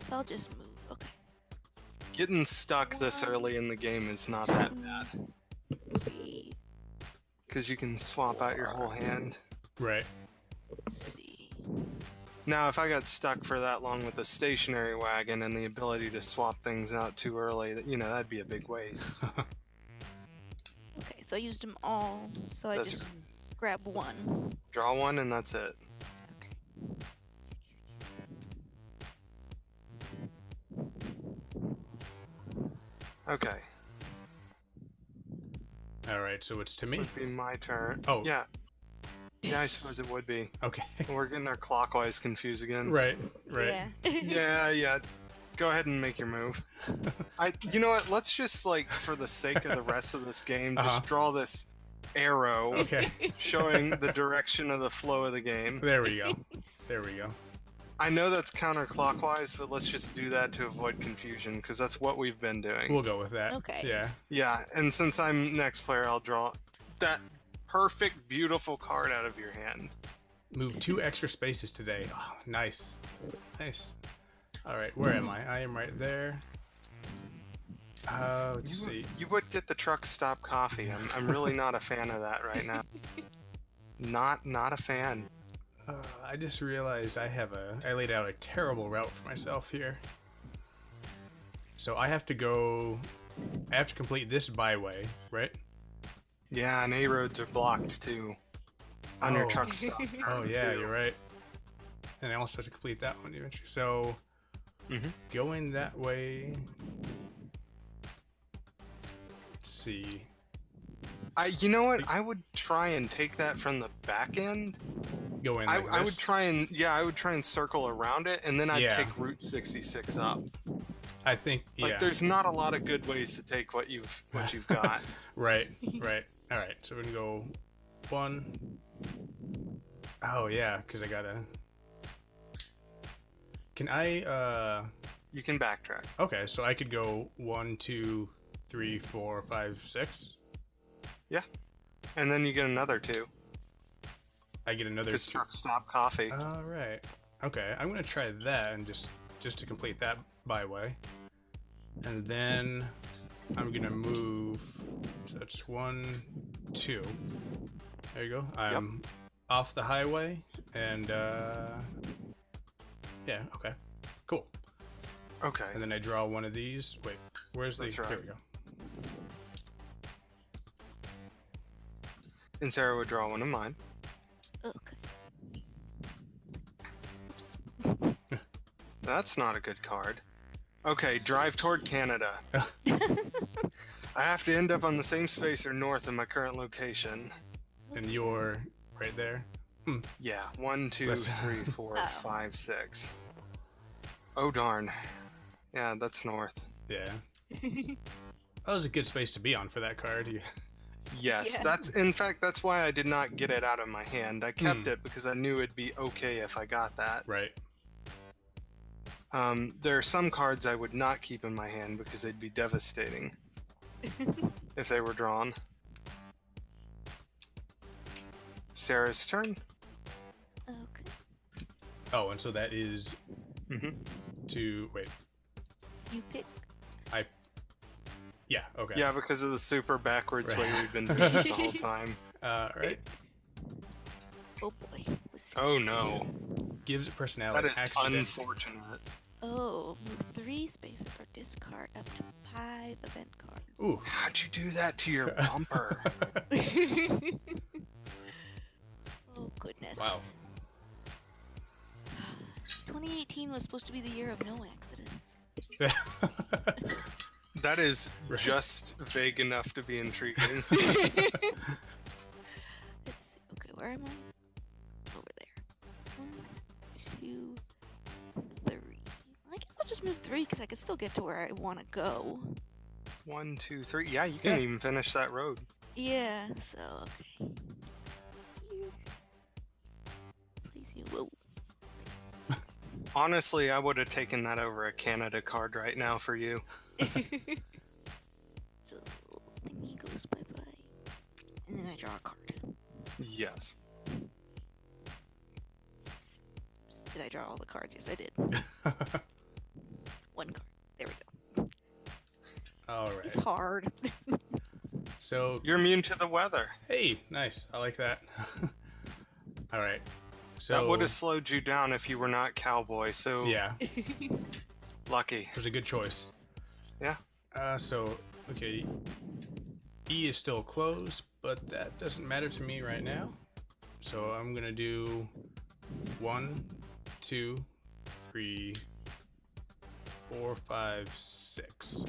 so I'll just move. Okay.
Getting stuck this early in the game is not that bad.
3,
Because you can swap out your whole hand.
Right.
see.
Now, if I got stuck for that long with the stationary wagon and the ability to swap things out too early, that'd be a big waste.
Okay, so I used them all. So I
That's
just grab one.
Draw one and that's it.
Okay.
Okay,
All right, so it's to me.
would be my turn.
Oh.
Yeah. Yeah, I suppose it would be.
Okay.
We're getting our clockwise confused again.
Right. Right.
Yeah.
Yeah. Go ahead and make your move. You know what? Let's just, like, for the sake of the rest of this game, just draw this arrow
Okay.
showing the direction of the flow of the game.
There we go. There we go.
I know that's counterclockwise, but let's just do that to avoid confusion, because that's what we've been doing.
We'll go with that.
Okay.
Yeah.
Yeah, and since I'm next player, I'll draw that perfect, beautiful card out of your hand.
Move 2 extra spaces today. Oh, nice. Nice. All right, where am I? I am right there. Let's see.
You would get the truck stop coffee. I'm really not a fan of that right now. Not a fan.
I just realized I laid out a terrible route for myself here. So I have to complete this byway, right?
Yeah, and A roads are blocked too. On your
Oh.
truck stop.
Oh
turn,
yeah,
too.
you're right. And I also have to complete that one eventually. So going that way. Let's see.
You know what? I would try and take that from the back end.
Go in.
I
Like
would
this.
try and circle around it, and then I'd
Yeah.
take Route 66 up.
I think.
Like,
Yeah.
there's not a lot of good ways to take what you've got.
Right. Right. All right. So we're gonna go 1. Oh yeah, because I gotta. Can I?
You can backtrack.
Okay, so I could go 1, 2, 3, 4, 5, 6.
And then you get another 2.
I get another.
Because truck stop coffee.
All right. Okay, I'm gonna try that and just to complete that byway, and then I'm gonna move. So that's 1, 2. There you go. I'm off the highway, and yeah. Okay. Cool.
Okay.
And then I draw one of these. Wait, where's the?
That's
There
right.
we go.
And Sarah would draw one of mine.
Okay.
That's not a good card. Okay, drive toward Canada. I have to end up on the same space or north of my current location.
And you're right there.
Yeah, 1, 2,
Let's-
3, 4,
Oh.
5, 6. Oh darn. Yeah, that's north.
Yeah. That was a good space to be on for that card.
Yes,
Yeah.
that's why I did not get it out of my hand. I kept it because I knew it'd be okay if I got that.
Right.
There are some cards I would not keep in my hand because they'd be devastating if they were drawn. Sarah's turn.
Okay.
Oh, and so that is to wait.
You pick.
Yeah. Okay.
Yeah, because of the super backwards way
Right.
we've been doing it the whole time.
Right.
Oh boy. Let's see.
Oh no.
Gives it personality.
That is
Accident.
unfortunate.
Oh, move 3 spaces or discard up to 5 event cards.
Ooh.
How'd you do that to your bumper?
Oh goodness.
Wow.
2018 was supposed to be the year of no accidents.
That is
Right.
just vague enough to be intriguing.
Let's see. Okay, where am I? Over there. 1, 2, 3. I guess I'll just move 3 because I can still get to where I want to go.
1, 2, 3. Yeah, you can
Yeah.
even finish that road.
Yeah, so, okay. Here. Please, you. Whoa.
Honestly, I would have taken that over a Canada card right now for you.
So, thingy goes bye-bye. And then I draw a card.
Yes.
Did I draw all the cards? Yes, I did. 1 card. There we go.
All
It's
right.
hard.
So,
You're immune to the weather.
hey, nice. I like that. All right. So
That would have slowed you down if you were not cowboy, so
yeah,
lucky.
it was a good choice.
Yeah.
So okay, E is still closed, but that doesn't matter to me right now. So I'm gonna do 1, 2, 3, 4, 5, 6.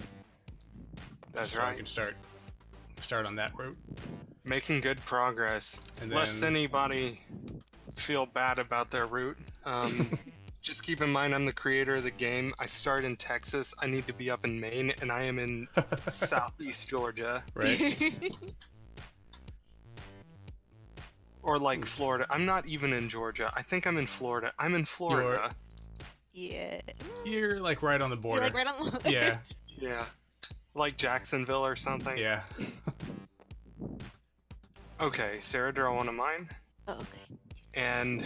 That's
So I
right.
can start on that route,
Making good progress.
and then
Lest anybody feel bad about their route. Just keep in mind, I'm the creator of the game. I start in Texas. I need to be up in Maine, and I am in southeast Georgia.
right.
Or like Florida. I'm not even in Georgia. I think I'm in Florida. I'm in Florida.
Yeah.
You're like right on the
You're
border.
like right on the
Yeah,
Yeah. Like Jacksonville or something.
yeah.
Okay, Sarah, draw one of mine.
Oh, okay.
And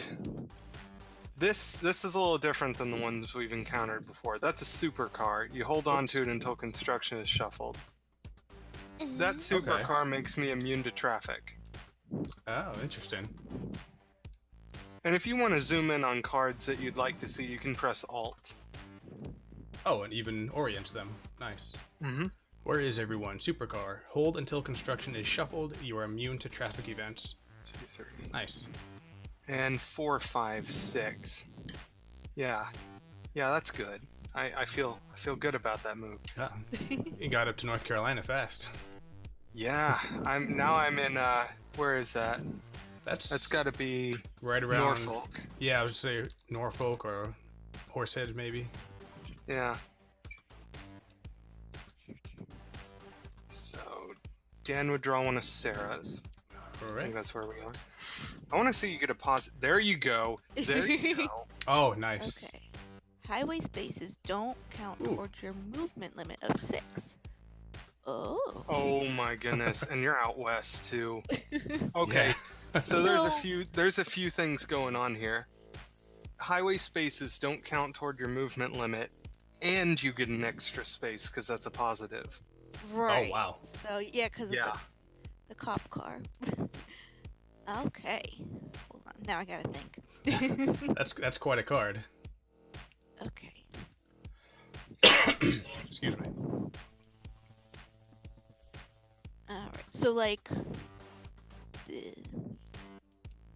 this is a little different than the ones we've encountered before. That's a supercar. You hold on to it until construction is shuffled. That supercar makes me immune to traffic.
Oh, interesting.
And if you want to zoom in on cards that you'd like to see, you can press Alt.
Oh, and even orient them. Nice.
Mm-hmm.
Where is everyone? Supercar. Hold until construction is shuffled. You are immune to traffic events.
2, 3.
Nice.
And 4, 5, 6. Yeah. Yeah, that's good. I feel good about that move.
Ah, you got up to North Carolina fast.
Yeah. I'm in where is that? That's gotta be
right around
Norfolk.
Yeah, I would say Norfolk or Horsehead maybe.
Yeah. So Dan would draw one of Sarah's.
All
I
right.
think that's where we are. I want to see you get a pause. There you go. There you go.
Oh, nice.
Okay. Highway spaces don't count
Ooh.
towards your movement limit of 6. Oh.
Oh my goodness, and you're out west too. Okay,
Yeah.
so there's a few things going on here. Highway spaces don't count toward your movement limit, and you get an extra space because that's a positive.
Right.
Oh, wow.
So, yeah, because
Yeah.
of the cop car. Okay. Hold on. Now I gotta think.
That's quite a card.
Okay.
Excuse me.
Alright. So, like,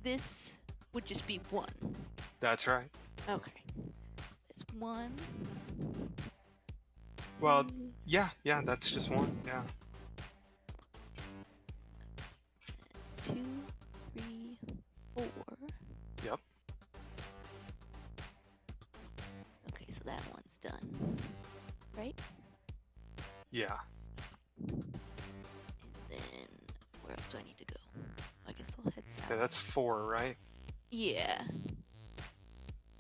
this would just be 1.
That's right.
Okay. It's 1.
Well,
2,
yeah, that's just one. Yeah.
2, 3, 4.
Yep.
Okay, so that one's done. Right?
Yeah.
And then where else do I need to go? I guess I'll head south.
Yeah, that's 4, right?
Yeah.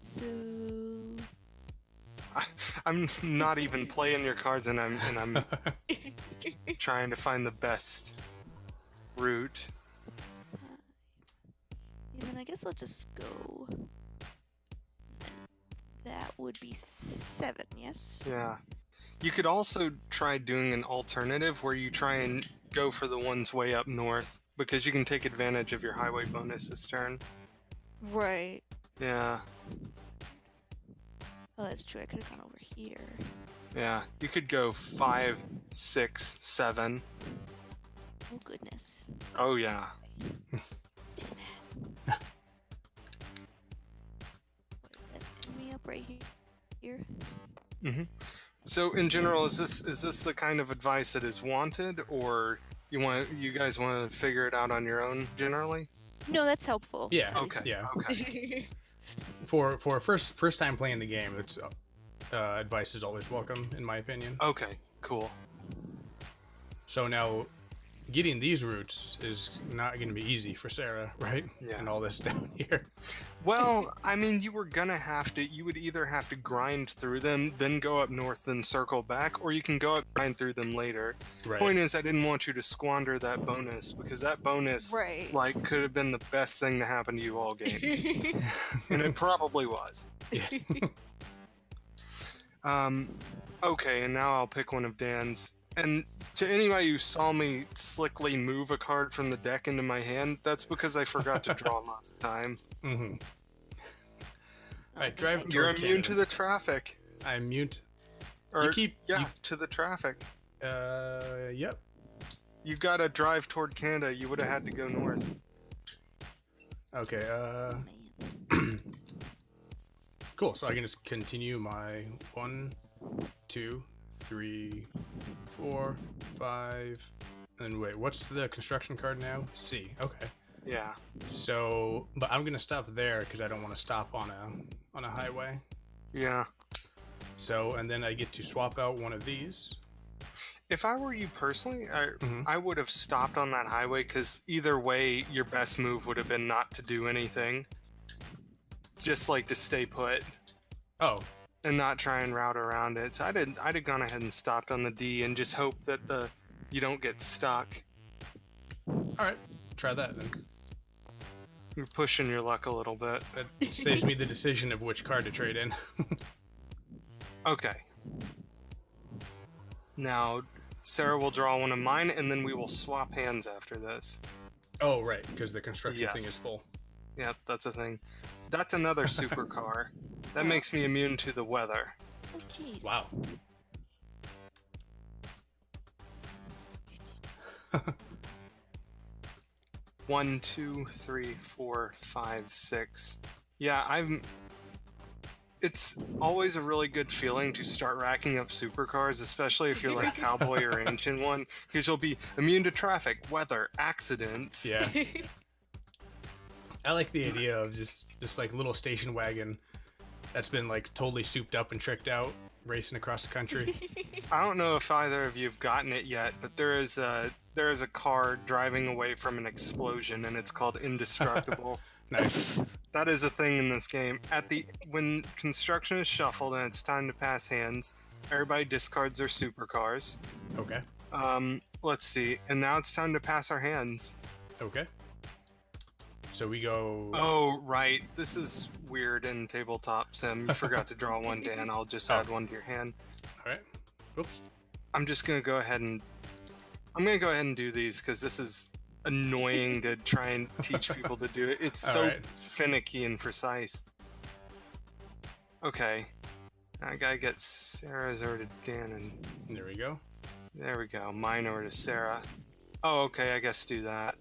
So
I'm not even playing your cards, and I'm trying to find the best route.
yeah, then I guess I'll just go. That would be 7, yes?
Yeah. You could also try doing an alternative where you try and go for the ones way up north, because you can take advantage of your highway bonus this turn.
Right.
Yeah.
Oh, that's true. I could have gone over here.
Yeah. You could go 5, 6, 7.
Oh, goodness.
Oh, yeah.
Let's do that. Wait, that me up right here.
Mm-hmm. So in general, is this the kind of advice that is wanted, or you guys want to figure it out on your own generally?
No, that's helpful.
Yeah.
Okay.
Yeah.
Okay.
For first time playing the game, it's advice is always welcome, in my opinion.
Okay. Cool.
So now, getting these routes is not going to be easy for Sarah, right?
Yeah.
And all this down here.
Well, I mean, you would either have to grind through them, then go up north, then circle back, or you can go up and grind through them later.
Right.
Point is, I didn't want you to squander that bonus, because that bonus,
Right.
like, could have been the best thing to happen to you all game. And it probably was.
Yeah.
Okay, and now I'll pick one of Dan's. And to anybody who saw me slickly move a card from the deck into my hand, that's because I forgot to draw last time.
Mm-hmm. Alright, drive.
You're
toward
immune
Canada.
to the traffic.
I'm mute.
Or,
You keep.
yeah, to the traffic.
Yep.
You gotta drive toward Canada. You would have had to go north.
Okay.
Man.
Cool. So I can just continue my 1, 2, 3, 4, 5. And wait, what's the construction card now? C. Okay.
Yeah.
So, but I'm gonna stop there because I don't want to stop on a highway.
Yeah.
So, and then I get to swap out one of these.
If I were you personally,
Mhm.
I would have stopped on that highway, because either way, your best move would have been not to do anything. Just like to stay put
Oh,
and not try and route around it. So I'd have gone ahead and stopped on the D and just hope that you don't get stuck.
all right. Try that then.
You're pushing your luck a little bit.
That saves me the decision of which card to trade in.
Okay. Now, Sarah will draw one of mine, and then we will swap hands after this.
Oh, right, because the construction thing
Yes.
is full.
Yeah, that's a thing. That's another supercar. That makes me immune to the weather.
Oh, jeez.
Wow.
One, two, three, four, five, six. Yeah, it's always a really good feeling to start racking up supercars, especially if you're like Cowboy or Ancient One, because you'll be immune to traffic, weather, accidents.
Yeah. I like the idea of just like little station wagon that's been like totally souped up and tricked out, racing across the country.
I don't know if either of you have gotten it yet, but there is a car driving away from an explosion, and it's called Indestructible.
Nice.
That is a thing in this game. When construction is shuffled and it's time to pass hands, everybody discards their supercars.
Okay.
Let's see. And now it's time to pass our hands.
Okay. So we go.
Oh, right. This is weird in Tabletop Sim. You forgot to draw one, Dan. I'll just add one to your hand.
All right. Oops.
I'm going to go ahead and do these, because this is annoying to try and teach people to do it. It's so
Alright.
finicky and precise. Okay. I gotta get Sarah's over to Dan, and
There we go.
there we go. Mine over to Sarah. Oh, okay, I guess do that.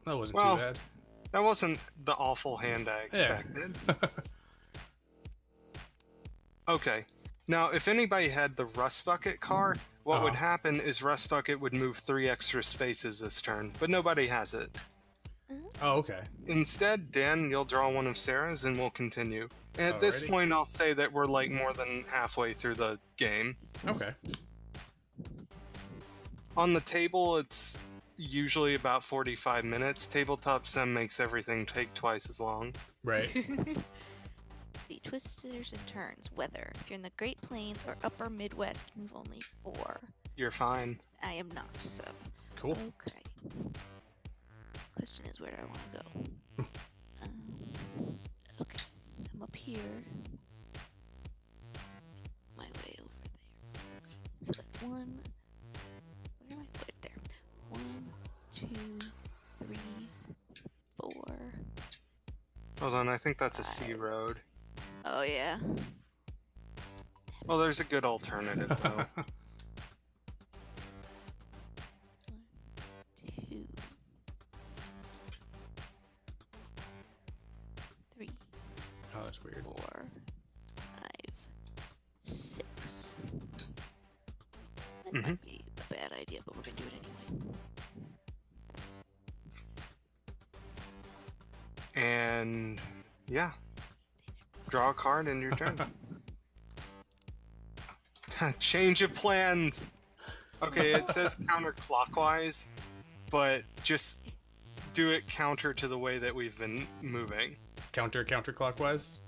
That wasn't
Well,
too bad.
That wasn't the awful hand I expected. Okay. Now, if anybody had the Rust Bucket car, what would happen is Rust Bucket would move 3 extra spaces this turn, but nobody has it.
Oh, okay.
Instead, Dan, you'll draw one of Sarah's and we'll continue. And at this
Alrighty.
point, I'll say that we're like more than halfway through the game.
Okay.
On the table, it's usually about 45 minutes. Tabletop Sim makes everything take twice as long.
Right.
See, twisters and turns. Weather. If you're in the Great Plains or Upper Midwest, move only 4.
You're fine.
I am not, so.
Cool.
Okay. Question is, where do I want to go? Okay. I'm up here. My way over there. So that's 1. Where am I? Put it there. 1, 2, 3, 4.
Hold on, I think that's a C road.
Oh yeah.
Well, there's a good alternative, though.
2.
Oh, that's weird.
4, 5, 6. That might be a bad idea, but we're gonna do it anyway.
And yeah, draw a card and your turn. Change of plans. Okay, it says counterclockwise, but just do it counter to the way that we've been moving.
Counterclockwise?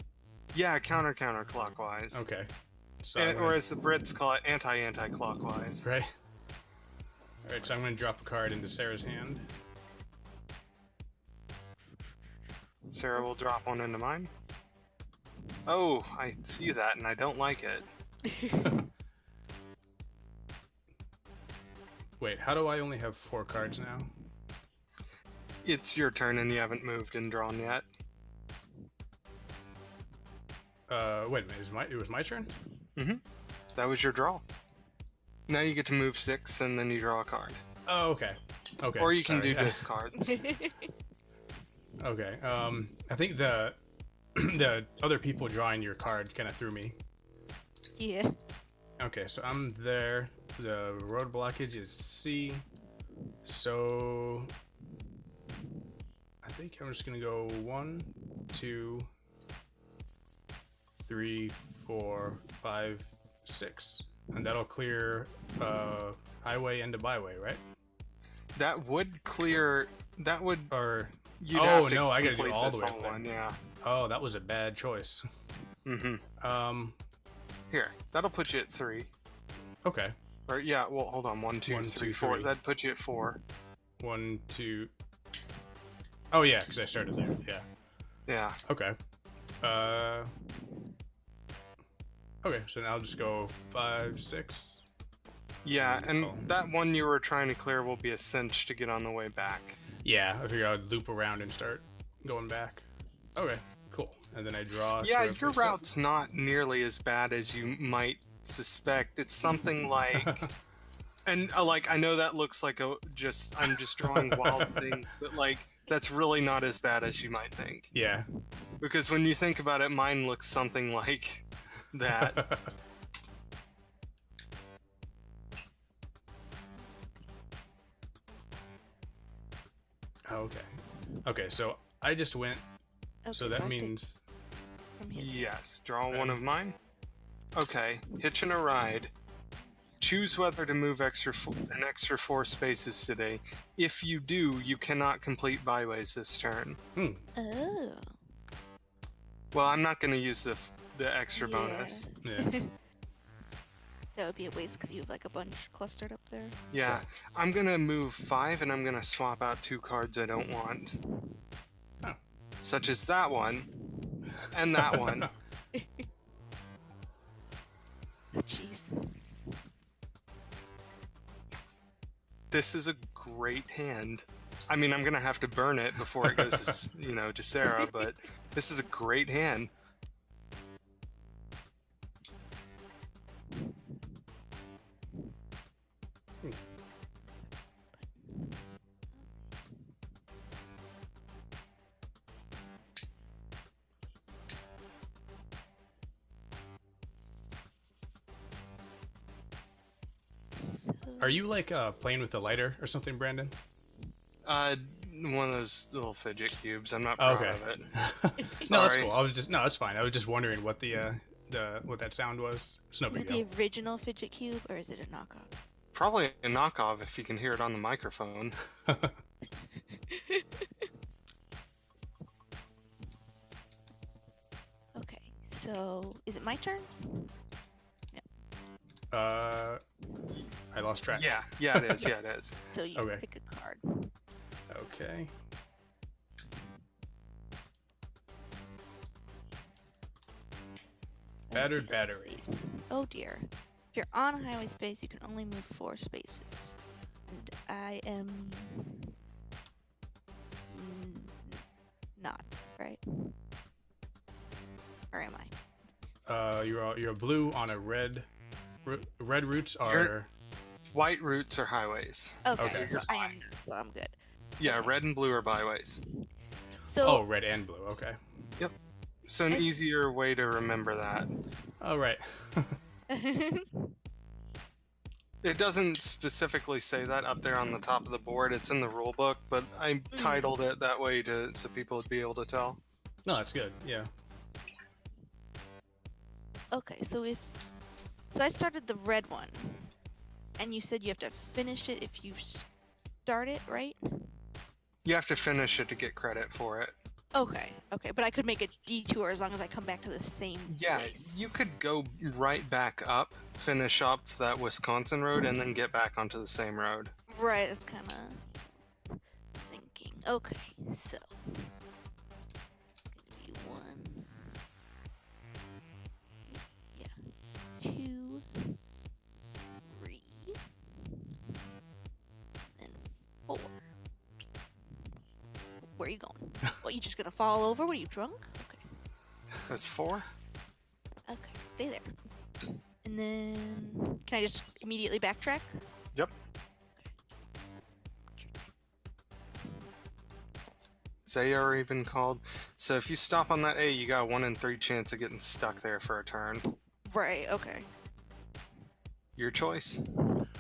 Yeah, counterclockwise.
Okay. So
Or as the Brits call it, anti-clockwise.
Right. Alright, so I'm going to drop a card into Sarah's hand.
Sarah will drop one into mine. Oh, I see that and I don't like it.
Wait, how do I only have 4 cards now?
It's your turn and you haven't moved and drawn yet.
Wait a minute, it was my turn?
Mm-hmm. That was your draw. Now you get to move 6 and then you draw a card.
Oh, okay. Okay.
Or you can
sorry.
do discards.
Okay. I think the the other people drawing your card kind of threw me.
Yeah.
Okay, so I'm there. The road blockage is C. So I think I'm just gonna go 1, 2, 3, 4, 5, 6, and that'll clear highway into byway, right?
That would clear. That would.
Or
You'd
oh
have to
no, I gotta do
complete
all
this
the way
whole
up there.
one, yeah.
Oh, that was a bad choice.
Mm-hmm. Here, that'll put you at 3.
Okay.
Or yeah, well, hold on. 1, 2,
1,
3,
2,
4.
3.
That'd put you at 4.
1, 2. Oh yeah, because I started there. Yeah.
Yeah.
Okay. Okay, so now I'll just go 5, 6.
Yeah, and
Oh.
that one you were trying to clear will be a cinch to get on the way back.
Yeah, I figured I'd loop around and start going back. Okay, cool. And then I draw.
Yeah,
to
your
reset.
route's not nearly as bad as you might suspect. It's something like, and like I know that looks like I'm just drawing wild things, but like that's really not as bad as you might think.
Yeah.
Because when you think about it, mine looks something like that.
Okay. Okay, so I just went. So
Okay,
that
I picked
means.
from his
Yes, draw
Okay.
one of mine. Okay, hitching a ride. Choose whether to move an extra 4 spaces today. If you do, you cannot complete byways this turn.
Oh.
Well, I'm not going to use the extra
Yeah.
bonus.
Yeah.
That would be a waste because you have like a bunch clustered up there.
Yeah, I'm going to move 5 and I'm going to swap out 2 cards I don't want.
Oh.
Such as that one and that one.
Oh, jeez.
This is a great hand. I mean, I'm going to have to burn it before it goes to, to Sarah, but this is a great hand.
Are you like playing with the lighter or something, Brandon?
One of those little fidget cubes. I'm not
Oh,
proud
okay.
of it.
No, that's
Sorry.
cool. That's fine. I was just wondering what what that sound was. It's no
Is
big
it
deal.
the original fidget cube or is it a knockoff?
Probably a knockoff if you can hear it on the microphone.
Okay, so is it my turn?
I lost track.
Yeah, it is. Yeah, it is.
So you
Okay.
pick a card.
Okay. Battered
Okay,
battery.
let's see. Oh dear. If you're on a highway space, you can only move 4 spaces. And I am not, right? Or am I?
You're blue on a red. Red routes are.
White routes are highways.
Okay,
Okay.
so I am not, so I'm good.
Yeah,
Okay.
red and blue are byways.
So
Oh, red and blue. Okay.
So an
I s-
easier way to remember that.
All right.
It doesn't specifically say that up there on the top of the board. It's in the rule book, but I titled it that way so people would be able to tell.
No, that's good. Yeah.
Okay, so I started the red one, and you said you have to finish it if you start it, right?
You have to finish it to get credit for it.
Okay, but I could make a detour as long as I come back to the same
Yeah,
place.
you could go right back up, finish up that Wisconsin road, and then get back onto the same road.
Right, that's kind of thinking. Okay, so gonna be 1, yeah, 2, 3, and 4. Where are you going? What, you just gonna fall over? What are you, drunk? Okay.
That's 4?
Okay, stay there. And then, can I just immediately backtrack?
Yep. Has A already been called? So if you stop on that A, you got a 1 in 3 chance of getting stuck there for a turn.
Right, okay.
Your choice.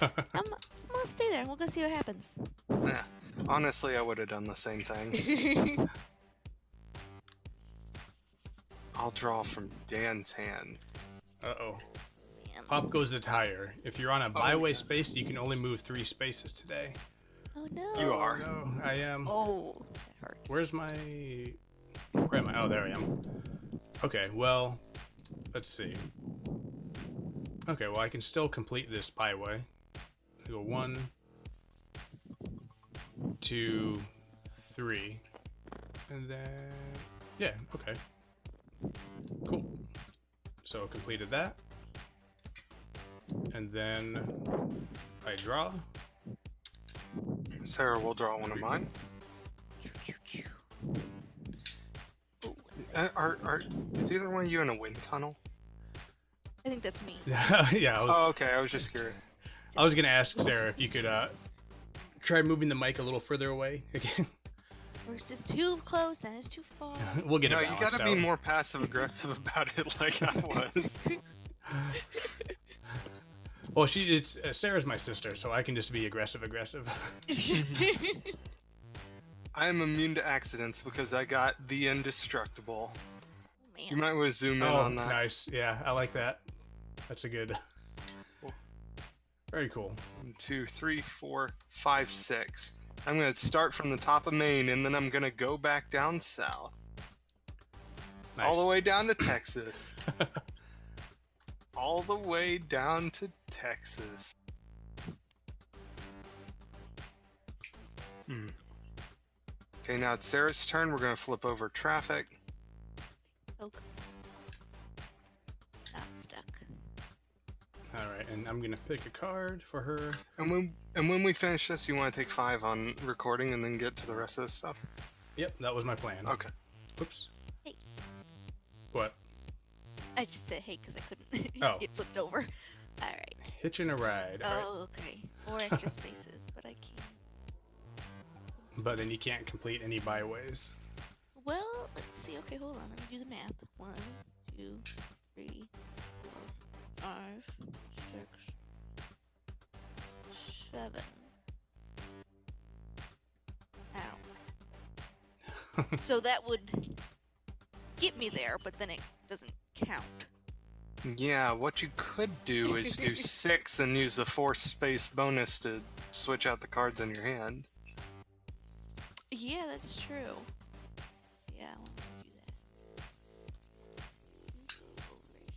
I'm gonna stay there. We're gonna see what happens.
Yeah. Honestly, I would have done the same thing. I'll draw from Dan's hand.
Uh-oh.
Man.
Pop goes the tire. If you're on a
Oh,
byway
yeah.
space, you can only move 3 spaces today.
Oh no.
You are.
No, I am.
Oh, that hurts.
Where am I? Oh, there I am. Okay, well, let's see. Okay, well, I can still complete this byway. I go 1, 2, 3, and then yeah, okay, cool. So completed that, and then I draw.
Sarah will draw one of mine. Is either one of you in a wind tunnel?
I think that's me.
Yeah,
Oh, okay. I was just curious.
I was gonna ask Sarah if you could try moving the mic a little further away again.
Or it's just too close and it's too far.
We'll get it
No, you
balanced
gotta be
out.
more passive aggressive about it, like I was.
Well, it's Sarah's my sister, so I can just be aggressive.
I am immune to accidents because I got the indestructible. You
Man.
might want to zoom in
Oh,
on that.
nice. Yeah, I like that. That's a good.
Cool.
Very cool.
1, 2, 3, 4, 5, 6. I'm gonna start from the top of Maine, and then I'm gonna go back down south,
Nice.
all the way down to Texas. All the way down to Texas. Okay, now it's Sarah's turn. We're gonna flip over traffic.
Okay. I'm stuck.
All right, and I'm gonna pick a card for her.
And when we finish this, you want to take 5 on recording and then get to the rest of this stuff?
Yep, that was my plan.
Okay.
Oops.
Hey.
What?
I just said hey because I couldn't
Oh.
get flipped over. Alright.
Hitching a ride. All right.
Oh, okay. 4 extra spaces, but I can't.
But then you can't complete any byways.
Well, let's see. Okay, hold on. Let me do the math. 1, 2, 3, 4, 5, 6, 7. Ow. So that would get me there, but then it doesn't count.
Yeah, what you could do is do 6 and use the 4-space bonus to switch out the cards in your hand.
Yeah, that's true. Yeah, I want to do that. Over here.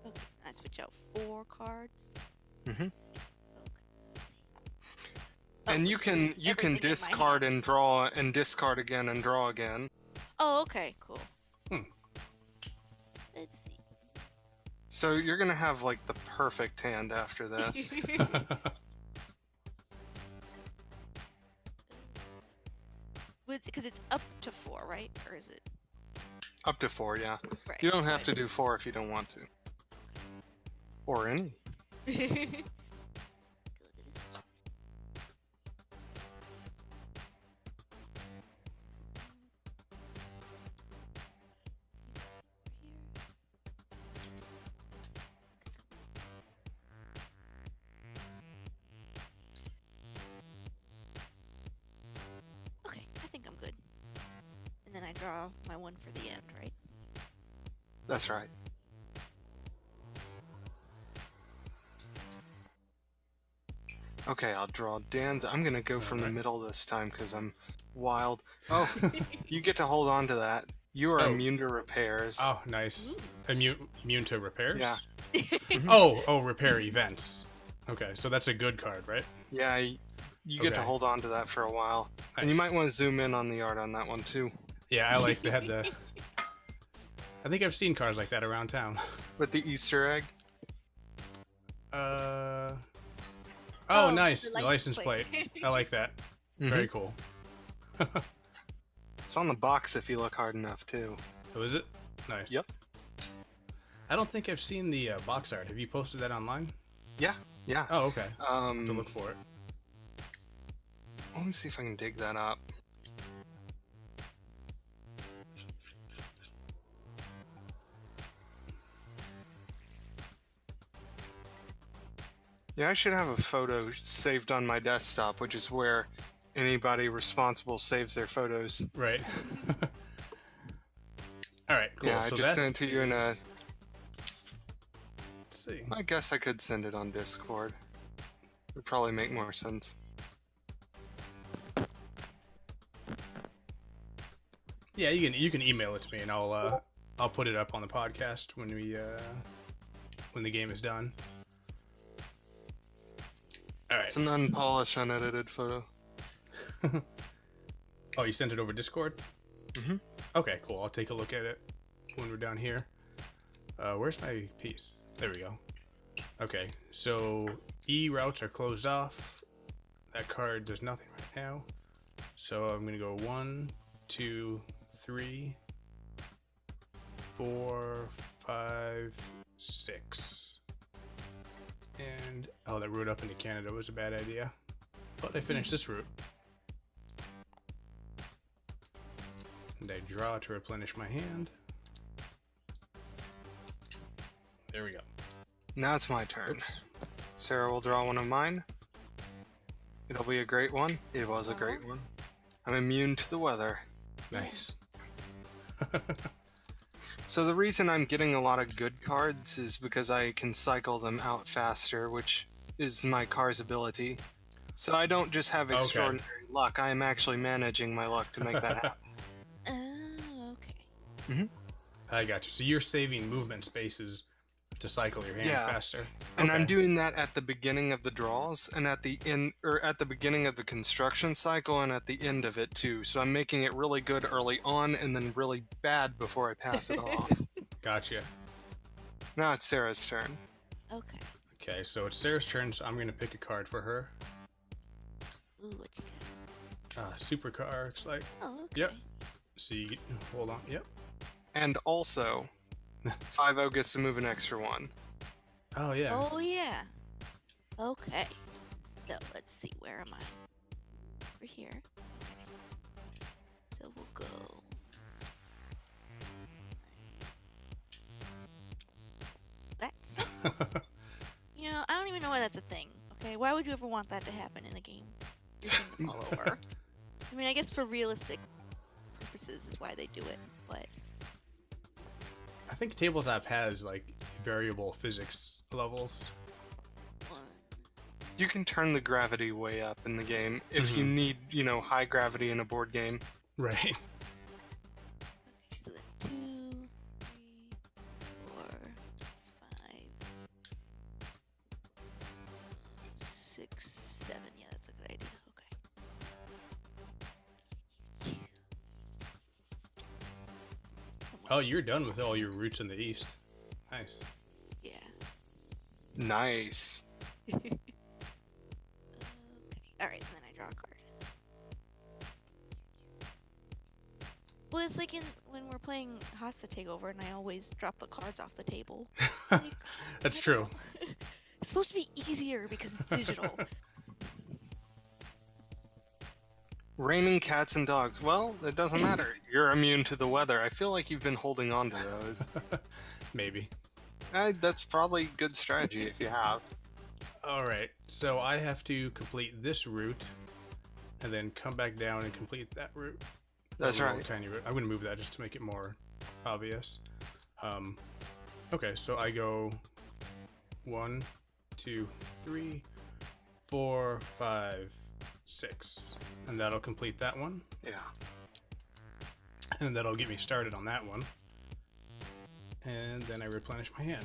Okay, so I switch out 4 cards.
Mm-hmm.
Okay.
And you can
everything in my
discard
hand.
and draw and discard again and draw again.
Oh, okay, cool.
Hmm.
Let's see.
So you're gonna have like the perfect hand after this.
Because it's up to 4, right? Or is it?
Up to 4, yeah.
Right.
You don't have to do 4 if you don't want to. Or any.
I draw my one for the end, right?
That's right. Okay, I'll draw Dan's. I'm gonna go from the middle this time because I'm wild. Oh, you get to hold on to that. You are immune to repairs.
Oh, nice. Immune to repairs?
Yeah.
Oh, repair events. Okay, so that's a good card, right?
Yeah, you get to hold on to that for a while.
Nice.
And you might want to zoom in on the art on that one too.
Yeah, I like that. I think I've seen cars like that around town.
With the Easter egg.
Oh, nice.
the
The license plate. I like that. Very cool.
It's on the box if you look hard enough too.
Oh, is it? Nice.
Yep.
I don't think I've seen the box art. Have you posted that online?
Yeah.
Oh, okay. To look for it.
Let me see if I can dig that up. Yeah, I should have a photo saved on my desktop, which is where anybody responsible saves their photos.
Right. All right, cool.
Yeah, I
so
just sent it to you in a...
Let's see.
I guess I could send it on Discord. Would probably make more sense.
Yeah, you can email it to me, and I'll put it up on the podcast when the game is done. All right.
It's an unpolished, unedited photo.
Oh, you sent it over Discord?
Mm-hmm.
Okay, cool. I'll take a look at it when we're down here. Where's my piece? There we go. Okay, so E routes are closed off. That card does nothing right now. So I'm gonna go 1, 2, 3, 4, 5, 6. And oh, that route up into Canada was a bad idea. But I finished this route. And I draw to replenish my hand. There we go.
Now it's my turn.
Oops.
Sarah will draw one of mine. It'll be a great one. It was a great one. I'm immune to the weather.
Nice.
So the reason I'm getting a lot of good cards is because I can cycle them out faster, which is my car's ability. So I don't just have extraordinary luck, I am actually managing my luck to make that happen.
Oh, okay.
Mm-hmm.
I got you. So you're saving movement spaces to cycle your hand faster.
And I'm doing that at the beginning of the draws and at the end, or at the beginning of the construction cycle and at the end of it too. So I'm making it really good early on and then really bad before I pass it off.
Gotcha.
Now it's Sarah's turn.
Okay.
Okay, so it's Sarah's turn, so I'm gonna pick a card for her.
Ooh, what you got?
Supercar, looks like.
Oh, okay.
Yep. So you hold on. Yep.
And also, 5-0 gets to move an extra one.
Oh yeah.
Oh, yeah. Okay. So, let's see. Where am I? Over here. Okay. So, we'll go... That's... You know, I don't even know why that's a thing. Okay, why would you ever want that to happen in a game? Your thing to fall over. I mean, I guess for realistic purposes is why they do it, but...
I think Tabletop has like variable physics levels.
You can turn the gravity way up in the game if you need, you know, high gravity in a board game.
Right.
Okay, so then 2, 3, 4, 5, 6, 7. Yeah, that's a good idea. Okay.
Oh, you're done with all your routes in the east. Nice.
Yeah.
Nice.
Okay. Alright, and then I draw a card. Well, it's like when we're playing Hasta Takeover and I always drop the cards off the table. Like,
That's true.
It's supposed to be easier because it's digital.
Raining cats and dogs. Well, it doesn't matter. You're immune to the weather. I feel like you've been holding on to those.
Maybe.
That's probably good strategy if you have.
Alright, so I have to complete this route and then come back down and complete that route.
That's
A little
right.
Tiny root. I'm gonna move that just to make it more obvious. Okay, so I go 1, 2, 3, 4, 5, 6, and that'll complete that one.
Yeah.
And that'll get me started on that one. And then I replenish my hand.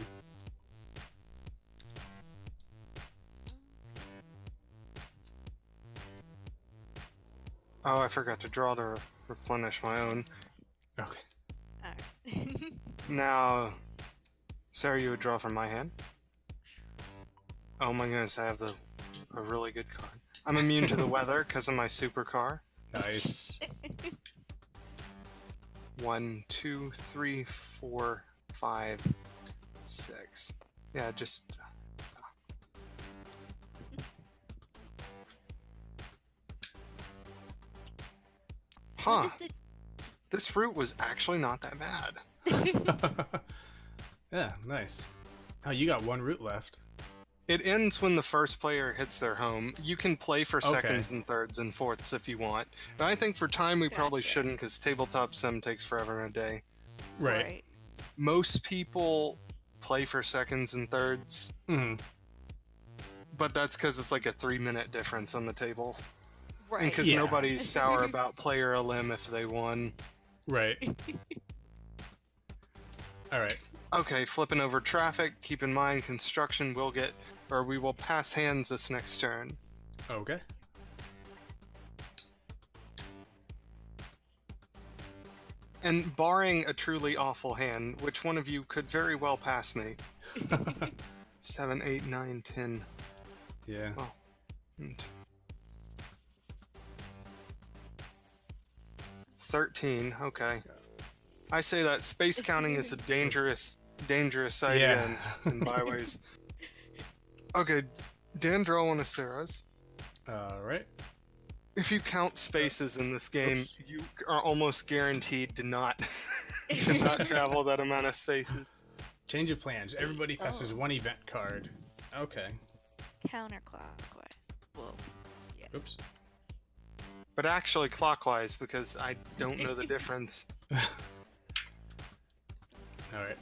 Oh, I forgot to draw to replenish my own.
Okay.
Alright.
Now, Sarah, you would draw from my hand. Oh my goodness, I have a really good card. I'm immune to the weather because of my supercar.
Nice.
1, 2, 3, 4, 5, 6. Yeah, just. Huh.
What is
This route was actually not that bad.
Yeah, nice. Oh, you got 1 root left.
It ends when the first player hits their home. You can play for
Okay.
seconds and thirds and fourths if you want. But I think for time we probably
Gotcha.
shouldn't because tabletop sim takes forever and a day.
Right.
Most people play for seconds and thirds,
Hmm.
but that's because it's like a 3-minute difference on the table.
Right.
And because
Yeah.
nobody's sour about player a limb if they won.
Right. All right.
Okay, flipping over traffic. Keep in mind, construction will get, or we will pass hands this next turn.
Okay.
And barring a truly awful hand, which one of you could very well pass me? 7, 8, 9, 10.
Yeah.
Well, and 13. Okay. I say that space counting is a dangerous idea in byways. Okay, Dan, draw one of Sarah's.
All right.
If you count spaces in this game,
Oops.
you are almost guaranteed to not travel that amount of spaces.
Change of plans. Everybody passes
Oh.
1 event card. Okay.
Counterclockwise. Whoa. Yeah.
Oops.
But actually clockwise because I don't know the difference.
All right.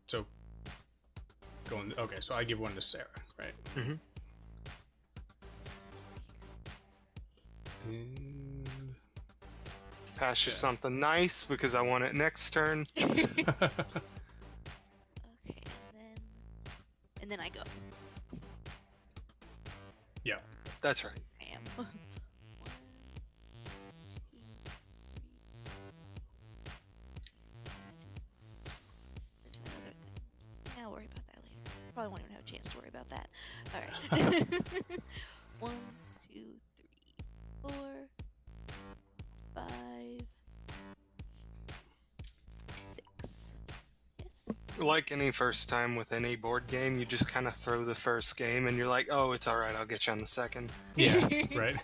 So going. Okay. So I give 1 to Sarah, right?
Mm-hmm.
And...
Pass you
Yeah.
something nice because I want it next turn.
Okay, and then I go.
Yeah.
That's right.
I am. 1, 2, 3. I'll worry about that later. Probably won't even have a chance to worry about that. Alright. 1, 2, 3, 4, 5, 6. Yes.
Like any first time with any board game, you just kind of throw the first game and you're like, oh, it's alright, I'll get you on the second.
Yeah. Right.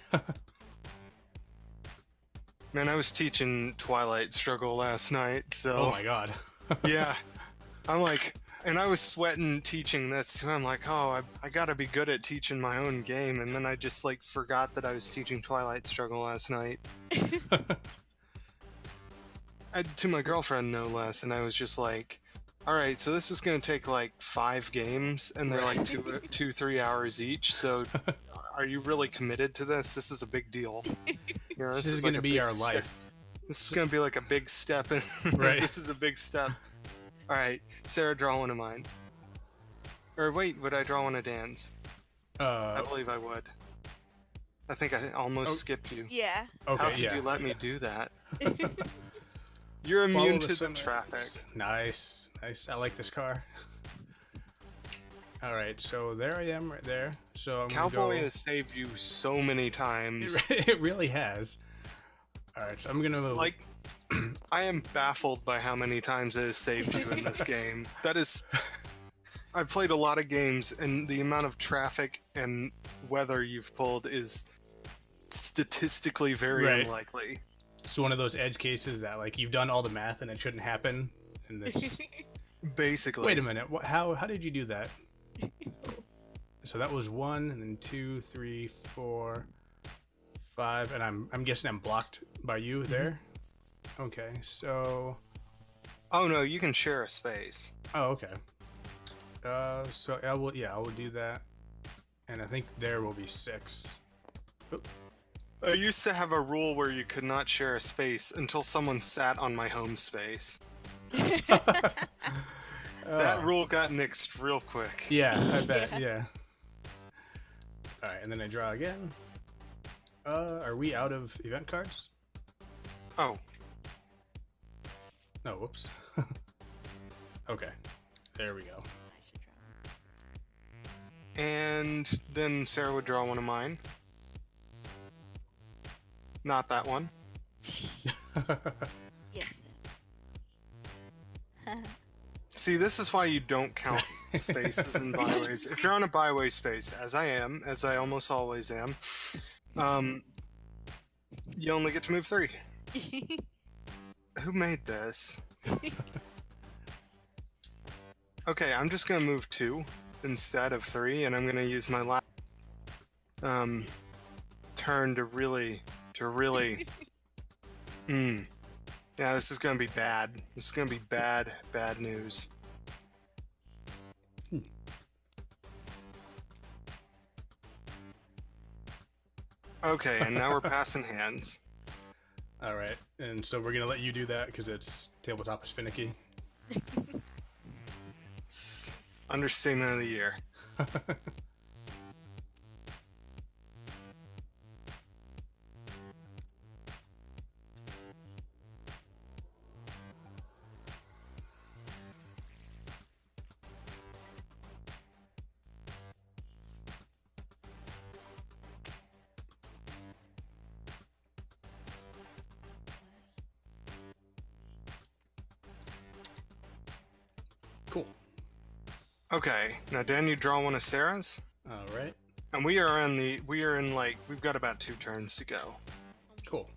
Man, I was teaching Twilight Struggle last night, so
Oh my God.
yeah. I'm like, and I was sweating teaching this too. I'm like, oh, I gotta be good at teaching my own game, and then I just like forgot that I was teaching Twilight Struggle last night. To my girlfriend, no less, and I was just like, all right, so this is gonna take like 5 games, and they're like 2-3 hours each. So, are you really committed to this? This is a big deal. You know,
This is
like
gonna
a
be
big
our
step.
life.
This is gonna be like a big step, and
Right.
this is a big step. All right, Sarah, draw one of mine. Or wait, would I draw one of Dan's? I believe I would. I think I almost skipped you.
Yeah.
Okay.
How could
Yeah.
you let me do that? You're
Follow
immune to the
sunrise.
traffic.
Nice. Nice. I like this car. All right. So there I am, right there. So I'm
Cowboy
gonna go...
has saved you so many times.
It really has. All right. So I'm gonna move.
Like, I am baffled by how many times it has saved you in this game. That is... I've played a lot of games, and the amount of traffic and weather you've pulled is statistically very
Right.
unlikely.
It's one of those edge cases that like you've done all the math and it shouldn't happen. And this.
Basically.
Wait a minute. How did you do that? So that was 1, and then 2, 3, 4, 5, and I'm guessing I'm blocked by you there. Okay, so.
Oh no, you can share a space.
Oh, okay. So I will do that, and I think there will be 6. Oop.
I used to have a rule where you could not share a space until someone sat on my home space. That rule got nixed real quick.
Yeah, I bet. Yeah. All right, and then I draw again. Are we out of event cards?
Oh.
No, whoops. Okay, there we go.
And then Sarah would draw one of mine. Not that one.
Yes.
See, this is why you don't count spaces in byways. If you're on a byway space, as I am, as I almost always am, you only get to move 3. Who made this? Okay, I'm just gonna move 2 instead of 3, and I'm gonna use my last turn to really. Yeah, this is gonna be bad. This is gonna be bad news. Okay, and now we're passing hands.
All right, and so we're gonna let you do that because it's tabletop is finicky.
Understatement of the year.
Cool.
Okay, now Dan, you draw one of Sarah's,
All right.
and we've got about 2 turns to go.
Cool.